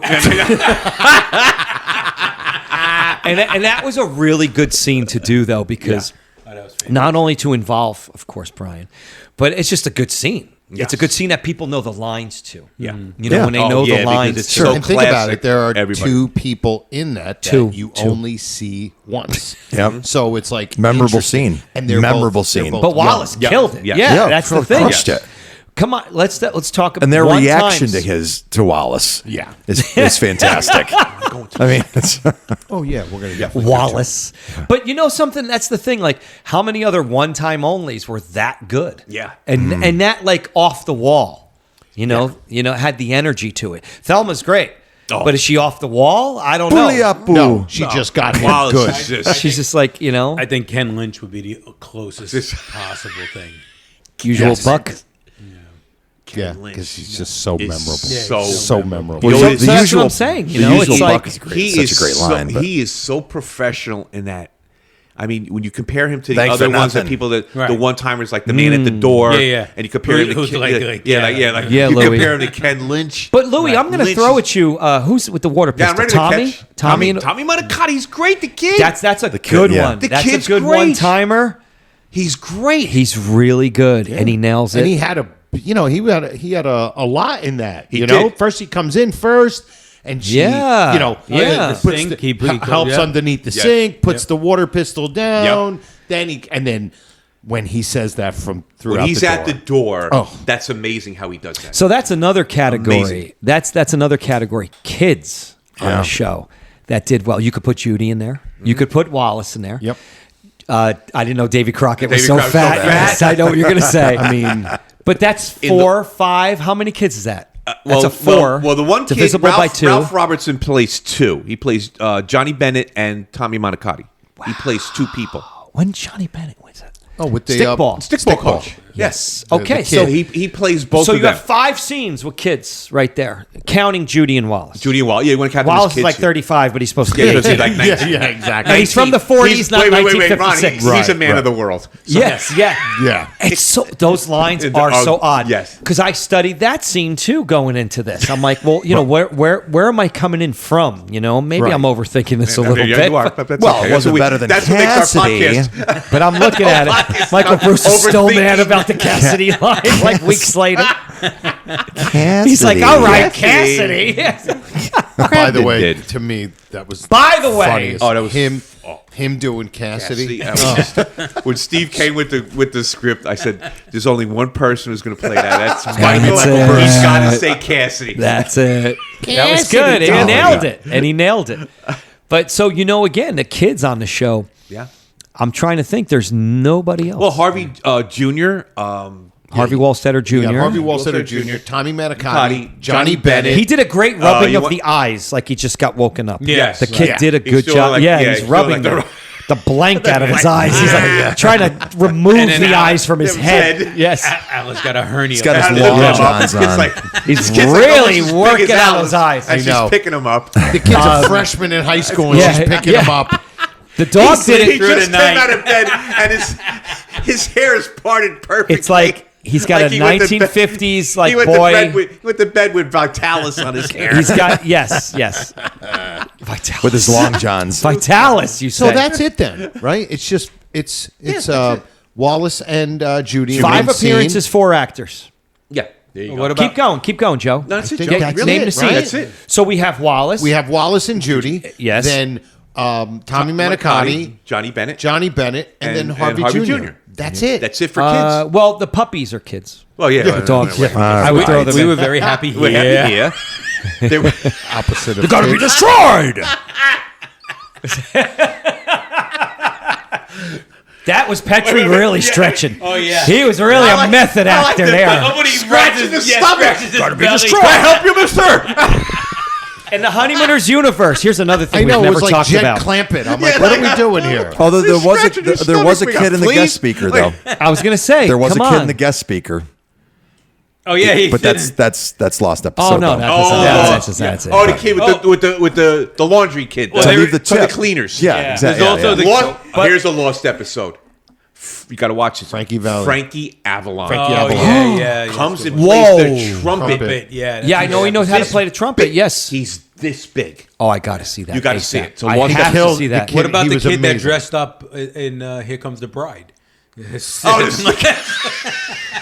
And that was a really good scene to do, though, because not only to involve, of course, Brian, but it's just a good scene. Yes. It's a good scene that people know the lines to. Yeah. You know, when they know the lines. It's Sure, so and think about classic. it. There are Everybody. two people in that you only see once. Yep. So it's like Memorable interesting. scene. And they're Memorable both- they're scene. both But Wallace young. killed it. Yeah. Yeah, that's the thing. Crushed it. Come on, let's talk about And their one reaction times. to Wallace, Yeah. is fantastic. going to. I mean, it's, Oh yeah, we're gonna get Wallace. But you know something? That's the thing. Like, how many other one-time onlys were that good? Yeah. and that like off the wall. You know, had the energy to it. Thelma's great, but is she off the wall? I don't know. No, she just got him Wallace good. is just- She's just like I think Ken Lynch would be the closest possible thing. usual Buck. Yeah, because he's just so memorable. so memorable. Well, So the that's usual, what I'm saying. You the know, usual it's Buck like is great. Such a great line. But He is so professional in that. I mean, when you compare him to the Thanks other for ones that nothing. people that Right. the one timers like the man at the door, Yeah. and you compare him to Who's Ken, like- Yeah, you Louis. compare him to Ken Lynch. But Louis, I'm going to Lynch throw is- at you. Who's with the water Yeah, I'm pistol? ready to Tommy. catch. Tommy. and- Tommy Monicotti's great. The kid. That's a kid, good yeah. one. The That's a kid's good great. one timer. He's great. He's really good, and he nails it. And he had he had a lot in that. He You know, did. first he comes in first, and she, Yeah. Yeah. puts Sink, the, he helps underneath the Yeah. sink, puts the water pistol down. Then when he says that from throughout when he's the at the door, Oh. that's amazing how he does that. So that's another category. Amazing. That's another category. Kids on Yeah. the show that did well. You could put Judy in there. You could put Wallace in there. Yep. I didn't know Davy Crockett was Davy so Crockett's so fat. fat. Yes, I know what you're going to say. I mean, but that's In the- 4, 5. How many kids is that? That's a 4. Well, the one kid, divisible by 2. Ralph Robertson plays 2. He plays Johnny Bennett and Tommy Monicatti. He plays 2 people. When Johnny Bennett wins it. oh, with the Stickball. Stickball coach. Yes. The Okay. kid. So He plays both so of you them. have 5 scenes with kids right there, counting Judy and Wallace. Judy and Wallace. Yeah, you want to count them as Wallace is kids like here. 35, but he's supposed to be Yeah, he's 18. like 19. yeah, exactly. No, he's from the 40s, not Wait, Ron. 1956. He's a man of the world. So- Yes, yeah. Yeah. It's so those lines It's- are so oh, odd. yes. Because I studied that scene too going into this. I'm like, well, you know, where am I coming in from? You know, maybe Right. I'm overthinking this a little Yeah, bit. you are, but that's Well, okay. it wasn't better than That's what makes our Cassidy. podcast. But I'm looking at it. Michael Bruce is still Overthinking. mad about the Cassidy line like weeks later. Cassidy. He's like, all right, Cassidy. By the way, did. to me, that was By the way. funniest. Oh, that was- him doing Cassidy. When Steve came with the script, I said, "There's only one person who's going to play that. That's Michael. That's it. He's got to say Cassidy." That's it. That was good. Cassidy. And he Oh, nailed yeah. it. And he nailed it. But so, you know, again, the kids on the show, Yeah. I'm trying to think. There's nobody else. Well, Harvey Jr. Harvey Wallstetter Jr. You got Harvey Wallstetter Wallstetter Jr., Jr., Tommy Manicotti, Johnny Johnny Bennett. He did a great rubbing you of want- the eyes, like he just got woken up. Yes. the kid Yeah. did a He's good doing job. like- yeah, yeah, he's he's rubbing doing like the blank out of his eyes. He's like trying to remove And then the Al- eyes from his his head. head. Yes, Alice got a hernia. He's got his Yeah. long Yeah. johns It's on. like he's this kid's like really almost as big working as out Alice, those eyes. And I know. she's picking him up. The kid's a freshman in high school, and Yeah, she's picking yeah. him up. The dog did He it. just the came night. out of bed, and his hair is parted perfectly. It's like he's got Like a he went to bed- 1950s like he went boy. he went to bed with Vitalis on his hair. He's got yes. Vitalis. With his long johns. Vitalis. You So say that's it then, right? It's just it's Wallace and Judy. in 5 one scene. appearances, 4 actors. Yeah. There you go. What about Keep going, Joe. No, that's it, think Joe. that's Really? Name it, the scene. right? That's it. So we have Wallace. We have Wallace and Judy. Yes. Then Tommy Manicotti, Johnny Bennett. Johnny Bennett, and then Harvey Jr. That's it. That's it for kids. well, the puppies are kids. Well, yeah. The dogs. Wait, I would throw them We in. were very happy We're here. happy here. They were- Opposite of Gotta be kids. destroyed. That was Petrie really stretching. Oh, yeah. He was really I a like- method I like actor the- there. Nobody Scratching the stomach. Gotta be destroyed. Can I help you, mister? In the Honeymooners universe, here's another I thing know we've it never was like talked Jet about. Clampett. I'm like, Yeah, what like, are we doing here? Although there was Scratching your there was a stomach. We kid got in the fleas. guest speaker though. I was going to say, There was come a kid on. in the guest speaker, Oh yeah, he but did. that's lost episode. Oh no, though. that's it. Oh, the kid with the laundry kid. Well, to they leave were- the For the tip. cleaners. Yeah, Yeah. exactly. There's also the- Here's a lost episode. You got to watch it. Frankie Valli. Frankie Avalon. Frankie Oh Avalon. yeah. Comes and Whoa. plays the trumpet. Trumpet. Yeah. Yeah, I know he knows how to play the trumpet. Big. Yes. He's this big. Oh, I got to see that. You gotta ASAP. see it. So I one have to killed see the that. kid. What about He the was kid that amazing. dressed up in Here Comes the Bride? Oh, it's like,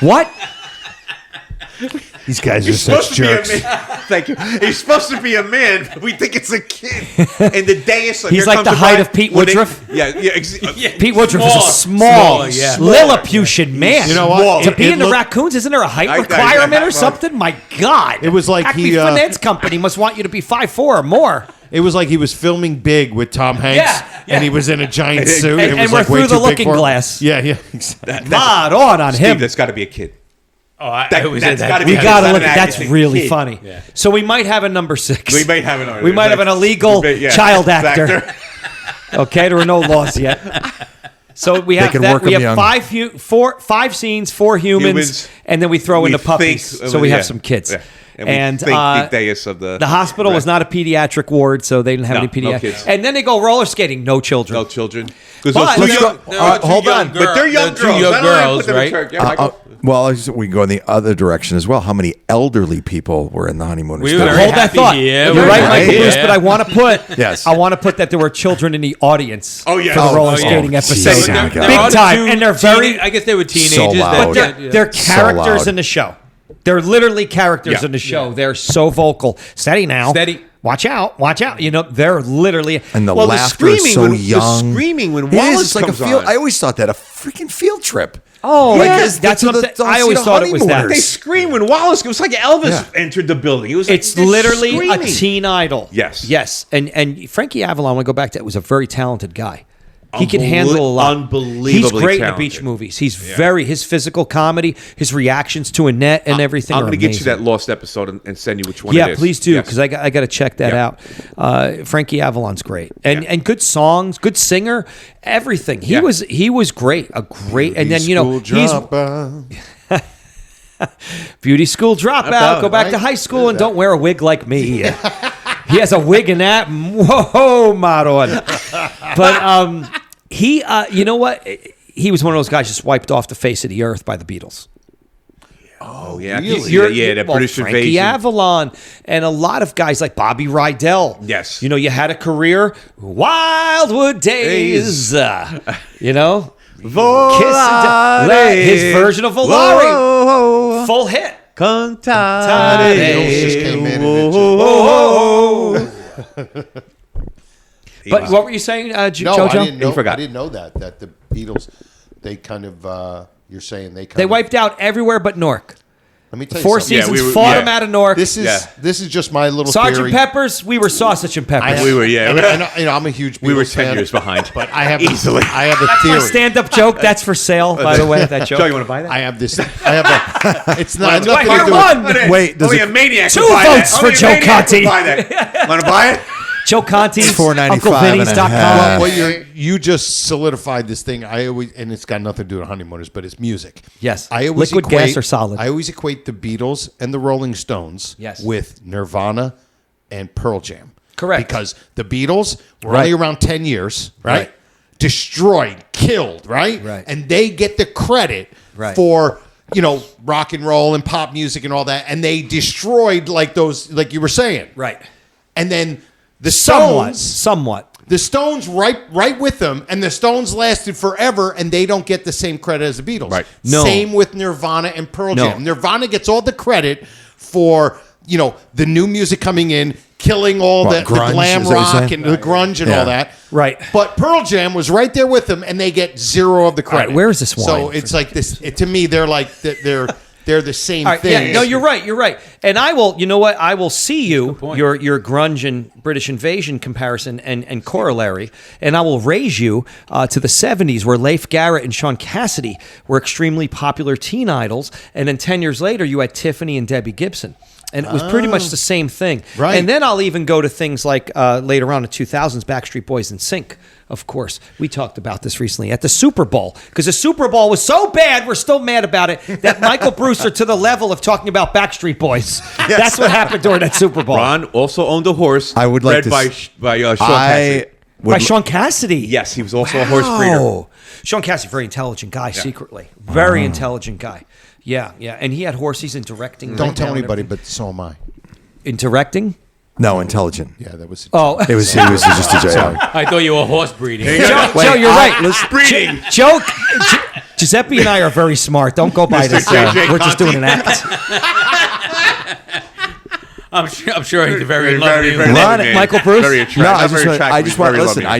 What? These guys are he's such supposed to be a jerks. man. Thank you. He's supposed to be a man, but we think it's a kid. And the dais. He's like the height of Pete Woodruff? Pete Woodruff is a small, yeah. Lilliputian man. You know what? To be It in the looked- raccoons, isn't there a height I- requirement I- or something? My God. It was like Acme he, Finance Company must want you to be 5'4" or more. It was like he was filming Big with Tom Hanks, and he was in a giant suit. And, it was we're like way through the too big looking for him. glass. Yeah, exactly. Not on Steve, him. that's got to be a kid. That's gotta We be got to an look at that's acting really kid. funny. Yeah. So we might have a number 6. We might have an. We might have an illegal child actor. Okay, there are no laws yet. So we have can that. work We them have young. 5 scenes, 4 humans, and then we throw in the puppies. So we have some kids. Yeah. And we think the dais of the hospital was not a pediatric ward, so they didn't have any no pediatrics. kids. And then they go roller skating. No children. No children. But- Hold on. But they're young Two girls. young I don't know how to girls, put them in right? church. Yeah, Michael. Well, we can go in the other direction as well. How many elderly people were in the honeymooners? We were very Hold that happy thought. here. You're We're right, happy Michael Bruce, here. but I want to put Yes. I want to put that there were children in the audience Oh, yeah. for the Oh, roller yeah. skating episode. Jesus. Oh, my God. Big time. And they're very I guess they were teenagers. So loud. but they're characters loud. in the show. They're literally characters Yeah. in the show. They're so vocal. Steady now. Steady. Watch out. Watch out. You know, they're literally And the Well, the laughter is screaming so when- the young. screaming when It is. Wallace It's like comes a field. on. I always thought that a freaking field trip. Oh, Like, yeah. it's- That's to what the- I'm saying. don't I see always the thought it was that. honeymooners. They scream when Wallace. It was like Elvis Yeah. entered the building. It was like It's they're literally screaming. a teen idol. Yes. Yes. And Frankie Avalon, when I go back to it, was a very talented guy. He can handle a lot. Unbelievably He's great in the talented. beach movies. He's his physical comedy, his reactions to Annette and everything. I'm going to get you that lost episode and send you which one Yeah, it is. please do, Yes. because I got to check that Yeah. out. Frankie Avalon's great, and good songs, good singer, everything. He Yeah. was great, a great, and then he's beauty school dropout. Go back to high school and don't wear a wig like me. He has a wig in that. Whoa, Maron. But he, you know what? He was one of those guys just wiped off the face of the earth by the Beatles. Oh yeah, You're- that well, British Frankie invasion. Avalon and a lot of guys like Bobby Rydell. Yes. You know, you had a career, Wildwood Days. You know, his version of Volare, full hit. Beatles just came in and But what were you saying, No, Jojo? I didn't know. You forgot. I didn't know that the Beatles, they kind of. You're saying they kind They of wiped out everywhere but Newark. Let me tell you Four something. seasons fought them out of Newark. This is just my little Sergeant theory. Peppers, we were Sausage and Peppers. We were, yeah. And I'm a huge. Beatles We were 10 fan, years behind. but I have Easily. I have a That's my theory. stand-up joke. That's for sale, by the way. That joke. Joe, you want to buy that? I have this. I have a. It's not Well, nothing to here do with. one. Wait, does Only it- a maniac Two would buy votes that. for Only a Joe maniac would Conti. buy that. Want to buy it? Joe Conti, It's $4.95 and a UncleVinny's.com. half. Well, you just solidified this thing. I always, and it's got nothing to do with Honeymooners, but it's music. Yes. I always Liquid gas or solid? I always equate the Beatles and the Rolling Stones Yes. with Nirvana and Pearl Jam. Correct. Because the Beatles were Right. only around 10 years, right? Right. Destroyed, killed, right? Right. And they get the credit Right. for, rock and roll and pop music and all that. And they destroyed like those, like you were saying. Right. And then the Somewhat. Stones. Somewhat. The Stones right with them, and the Stones lasted forever, and they don't get the same credit as the Beatles. Right. No. Same with Nirvana and Pearl No. Jam. Nirvana gets all the credit for the new music coming in, killing all What, the grunge, glam is that what you're rock saying? and the grunge and Yeah. all that. Right. But Pearl Jam was right there with them, and they get zero of the credit. right, where is this So wine? it's like this. To me, they're like they're the same All right, thing. yeah, no, you're right. You're right. And I will, you know what? I will see you, point. your grunge and British invasion comparison and corollary, and I will raise you to the 70s where Leif Garrett and Sean Cassidy were extremely popular teen idols. And then 10 years later, you had Tiffany and Debbie Gibson. And it was pretty much the same thing. Right. And then I'll even go to things like later on in the 2000s, Backstreet Boys and Sync. Of course, we talked about this recently at the Super Bowl because the Super Bowl was so bad, we're still mad about it, that Michael Bruce are to the level of talking about Backstreet Boys. That's what happened during that Super Bowl. Ron also owned a horse. I would like bred to by s- Sean Cassidy. By Sean Cassidy. Yes, he was also a horse breeder. Wow. Sean Cassidy, very intelligent guy, secretly. Very intelligent guy. Yeah, yeah. And he had horses in directing. Don't right tell now and anybody, everything. but so am I. In directing? No, intelligent. Yeah, that was. Oh. It was just a joke. I thought you were horse breeding. Joe, you're right. Breeding. Joe, Giuseppe and I are very smart. Don't go by this. J.J. We're just doing an act. I'm sure he's very Very, lovely. very Ron, lovely man. Michael Bruce? Very No, attractive. I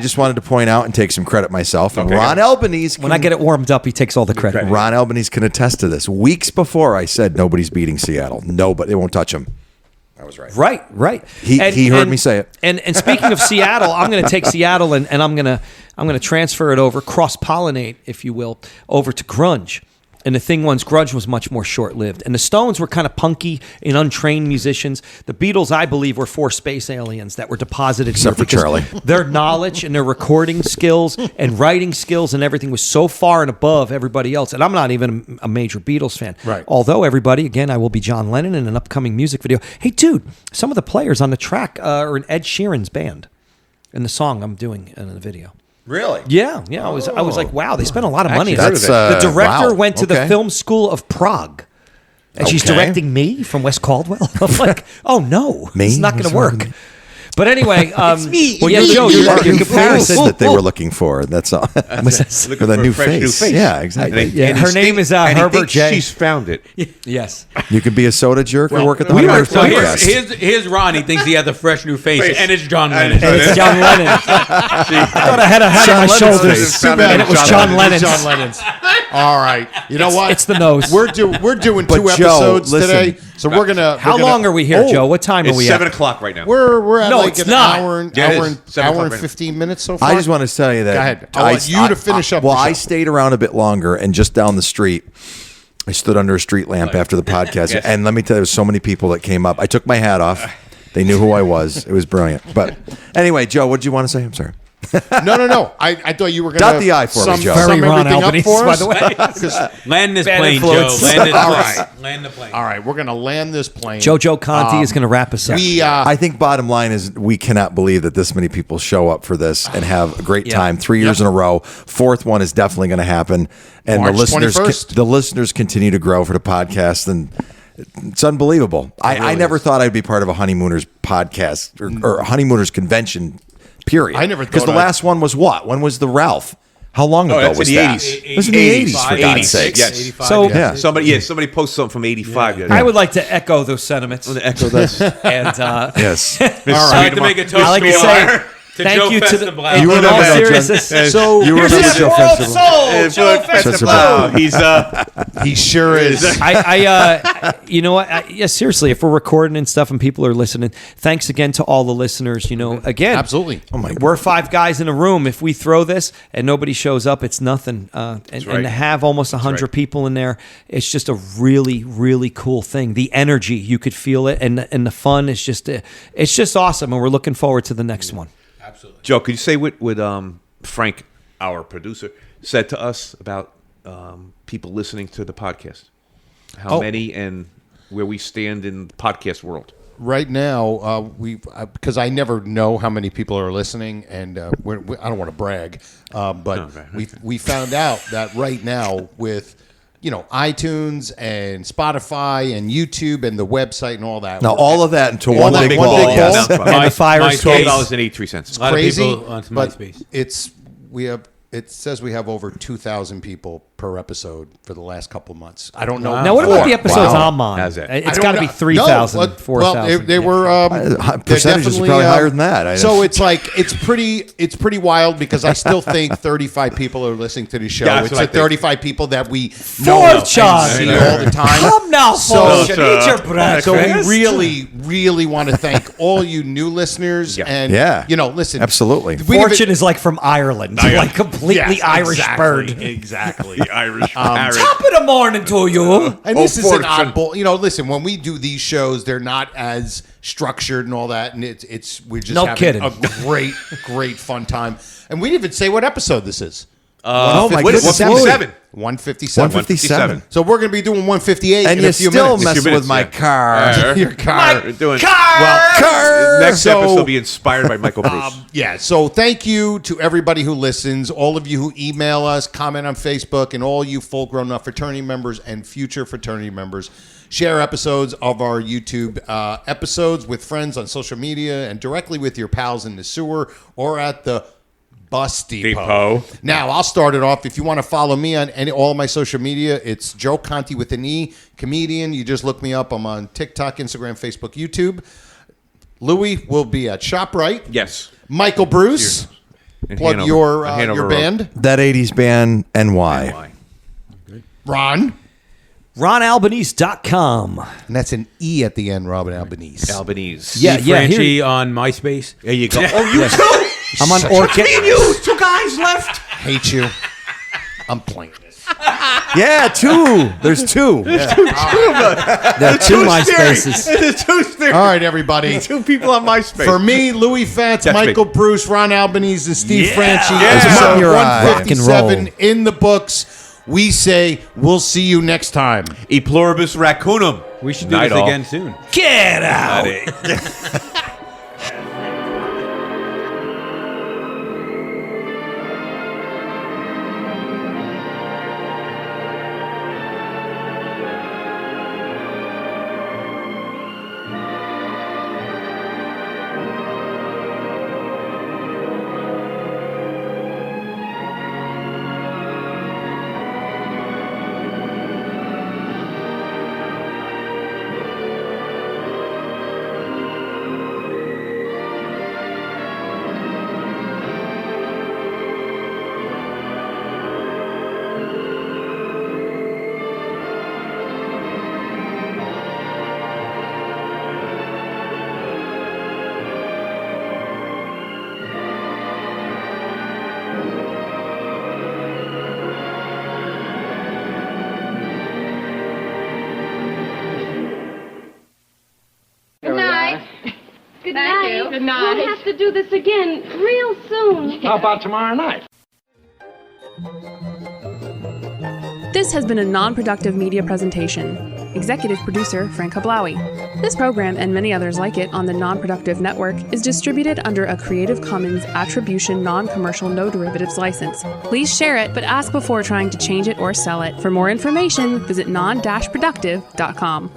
just wanted to point out and take some credit myself. And Okay. Ron Albanese. When I get it warmed up, he takes all the credit. Ron Albanese can attest to this. Weeks before, I said nobody's beating Seattle. Nobody. They won't touch him. was right. Right. He heard me say it. And speaking of Seattle, I'm going to take Seattle and I'm going to transfer it over, cross-pollinate, if you will, over to grunge. And the thing was, grunge was much more short-lived. And the Stones were kind of punky and untrained musicians. The Beatles, I believe, were 4 space aliens that were deposited Except here for Charlie. Their knowledge and their recording skills and writing skills and everything was so far and above everybody else. And I'm not even a major Beatles fan. Right. Although everybody, again, I will be John Lennon in an upcoming music video. Hey, dude, some of the players on the track are in Ed Sheeran's band in the song I'm doing in the video. Really? Yeah. I was like, wow, they spent a lot of money. That's, the director wow. went to the Okay. Film School of Prague. And she's Okay. directing me from West Caldwell. I'm like, oh no, Me? it's not going What's to wrong work. with me? But anyway, Well, yeah, you're Joe, the your new comparison face that they were looking for. That's all. Looking With a for new fresh face. Yeah, exactly. And Yeah, he her name is and he Herbert thinks J. She's found it. Yes. You could be a soda jerk or work at the We Honeymooners so podcast. here's Ron. He thinks he has a fresh new face, and it's John Lennon. And it's John Lennon. I thought I had a head on my shoulders, and it was John Lennon's. John Lennon's. All right. You know what? It's the nose. We're doing But 2 Joe, episodes listen. today, so we're gonna. How long are we here, Joe? What time are It's we 7 at? o'clock right now. We're at No, like it's an not. hour and Yeah, it hour is. and 7 o'clock hour and right now. 15 minutes so far. I just want to tell you that. Go ahead. I'll let you to finish up Well, the show. I stayed around a bit longer, and just down the street, I stood under a street lamp after the podcast. Yes. And let me tell you, there was so many people that came up. I took my hat off. They knew who I was. It was brilliant. But anyway, Joe, what did you want to say? I'm sorry. No. I thought you were going to Dot the I for me, Joe. Very Ron everything up Albanese, for by us. the way. Land this Bad plane, influence. Joe. Land this All plane. right. Land the plane. All right, we're going to land this plane. Jojo Conti is going to wrap us up. We I think bottom line is we cannot believe that this many people show up for this and have a great Yeah. time. 3 years in a row. 4th one is definitely going to happen. And March the listeners continue to grow for the podcast, and it's unbelievable. I never thought I'd be part of a Honeymooners podcast or a Honeymooners convention. Period. I never because thought the I'd- last one was what? When was the Ralph? How long ago that's was in the that? 80s. It was in the 80s, for God's 80s, sakes. yes. 85, So- Yeah. Somebody posted something from 85. the other I day. would like to echo those sentiments. I'm gonna echo this. And Yes. I'd like to make a toast I like to say to thank Joe you to the. Festival. You in remember all that, John? seriousness, So You here's remember that Joe world Festival? soul, Joe Festival. He's he sure is. You know what? Yeah, seriously, if we're recording and stuff and people are listening, thanks again to all the listeners. You know, again, Absolutely. Oh my God. we're 5 guys in a room. If we throw this and nobody shows up, it's nothing. And to have almost 100 people in there, it's just a really, really cool thing. The energy, you could feel it, and the fun is it's just awesome. And we're looking forward to the next one. Joe, could you say what Frank, our producer, said to us about people listening to the podcast? How many and where we stand in the podcast world? Right now, because I never know how many people are listening, and I don't want to brag, but we found out that right now with iTunes and Spotify and YouTube and the website and all that. Now, all of that into All one that big one ball. big Yes. ball. And the fire escape. $12.83. A lot crazy, of people on some but MySpace. it says we have over 2,000 people per episode for the last couple of months. I don't know. Now, what about the before. episodes Wow. I'm on? How's that? It's I don't got to be know. 3,000, No, but- 4,000. Well, they were Percentages are definitely, probably higher than that. So it's like it's pretty wild because I still think 35 people are listening to the show. Yeah, that's it's what I the think. 35 people that we know and Fortune. see all the time. Come now, So- Fortune. Eat your breakfast. So we really, really want to thank all you new listeners, and Yeah. listen, Absolutely. we give Fortune is like from Ireland, like completely Yes, Irish exactly, bird. exactly. Irish Top of the morning to you. And this is an Fortune. oddball. Listen, when we do these shows, they're not as structured and all that, and we're just No having kidding. a great fun time. And we didn't even say what episode this is. Oh my What is goodness. 157? 157. 157. So we're going to be doing 158 And in you a few still minutes. messing minutes, with my yeah. car. Your car. We're doing Car. next So- episode will be inspired by Michael Bruce. Yeah, so thank you to everybody who listens, all of you who email us, comment on Facebook, and all you full grown up fraternity members and future fraternity members. Share episodes of our YouTube episodes with friends on social media and directly with your pals in the sewer or at the bus depot. Now, I'll start it off. If you want to follow me on all of my social media, it's Joe Conti with an E, comedian. You just look me up. I'm on TikTok, Instagram, Facebook, YouTube. Louis will be at ShopRite. Yes. Michael Bruce, In plug Hanover. your Hanover Road. band. That 80s band, NY. Ron. RonAlbanese.com. And that's an E at the end, Robin Albanese. Albanese. Yeah, Franchi on MySpace. There you go. Oh, you too? I'm on Orchid. Me and you, 2 guys left. Hate you. I'm playing this. Yeah, 2. There's 2. There are 2 MySpaces. There's 2 theories. All right, everybody. 2 people on MySpace. For me, Louis Fantz, That's Michael me. Bruce, Ron Albanese, and Steve Franchi. Yeah. Episode Your eye. 157 in the books. We say we'll see you next time. E pluribus raccoonum. We should do Night this all. again soon. Get out. Good night. Good Thank night. you. Good night. We'll have to do this again real soon. How about tomorrow night? This has been a non-productive media presentation. Executive producer Frank Hablawi. This program and many others like it on the Non-Productive Network is distributed under a Creative Commons Attribution Non-Commercial No Derivatives license. Please share it, but ask before trying to change it or sell it. For more information, visit non-productive.com.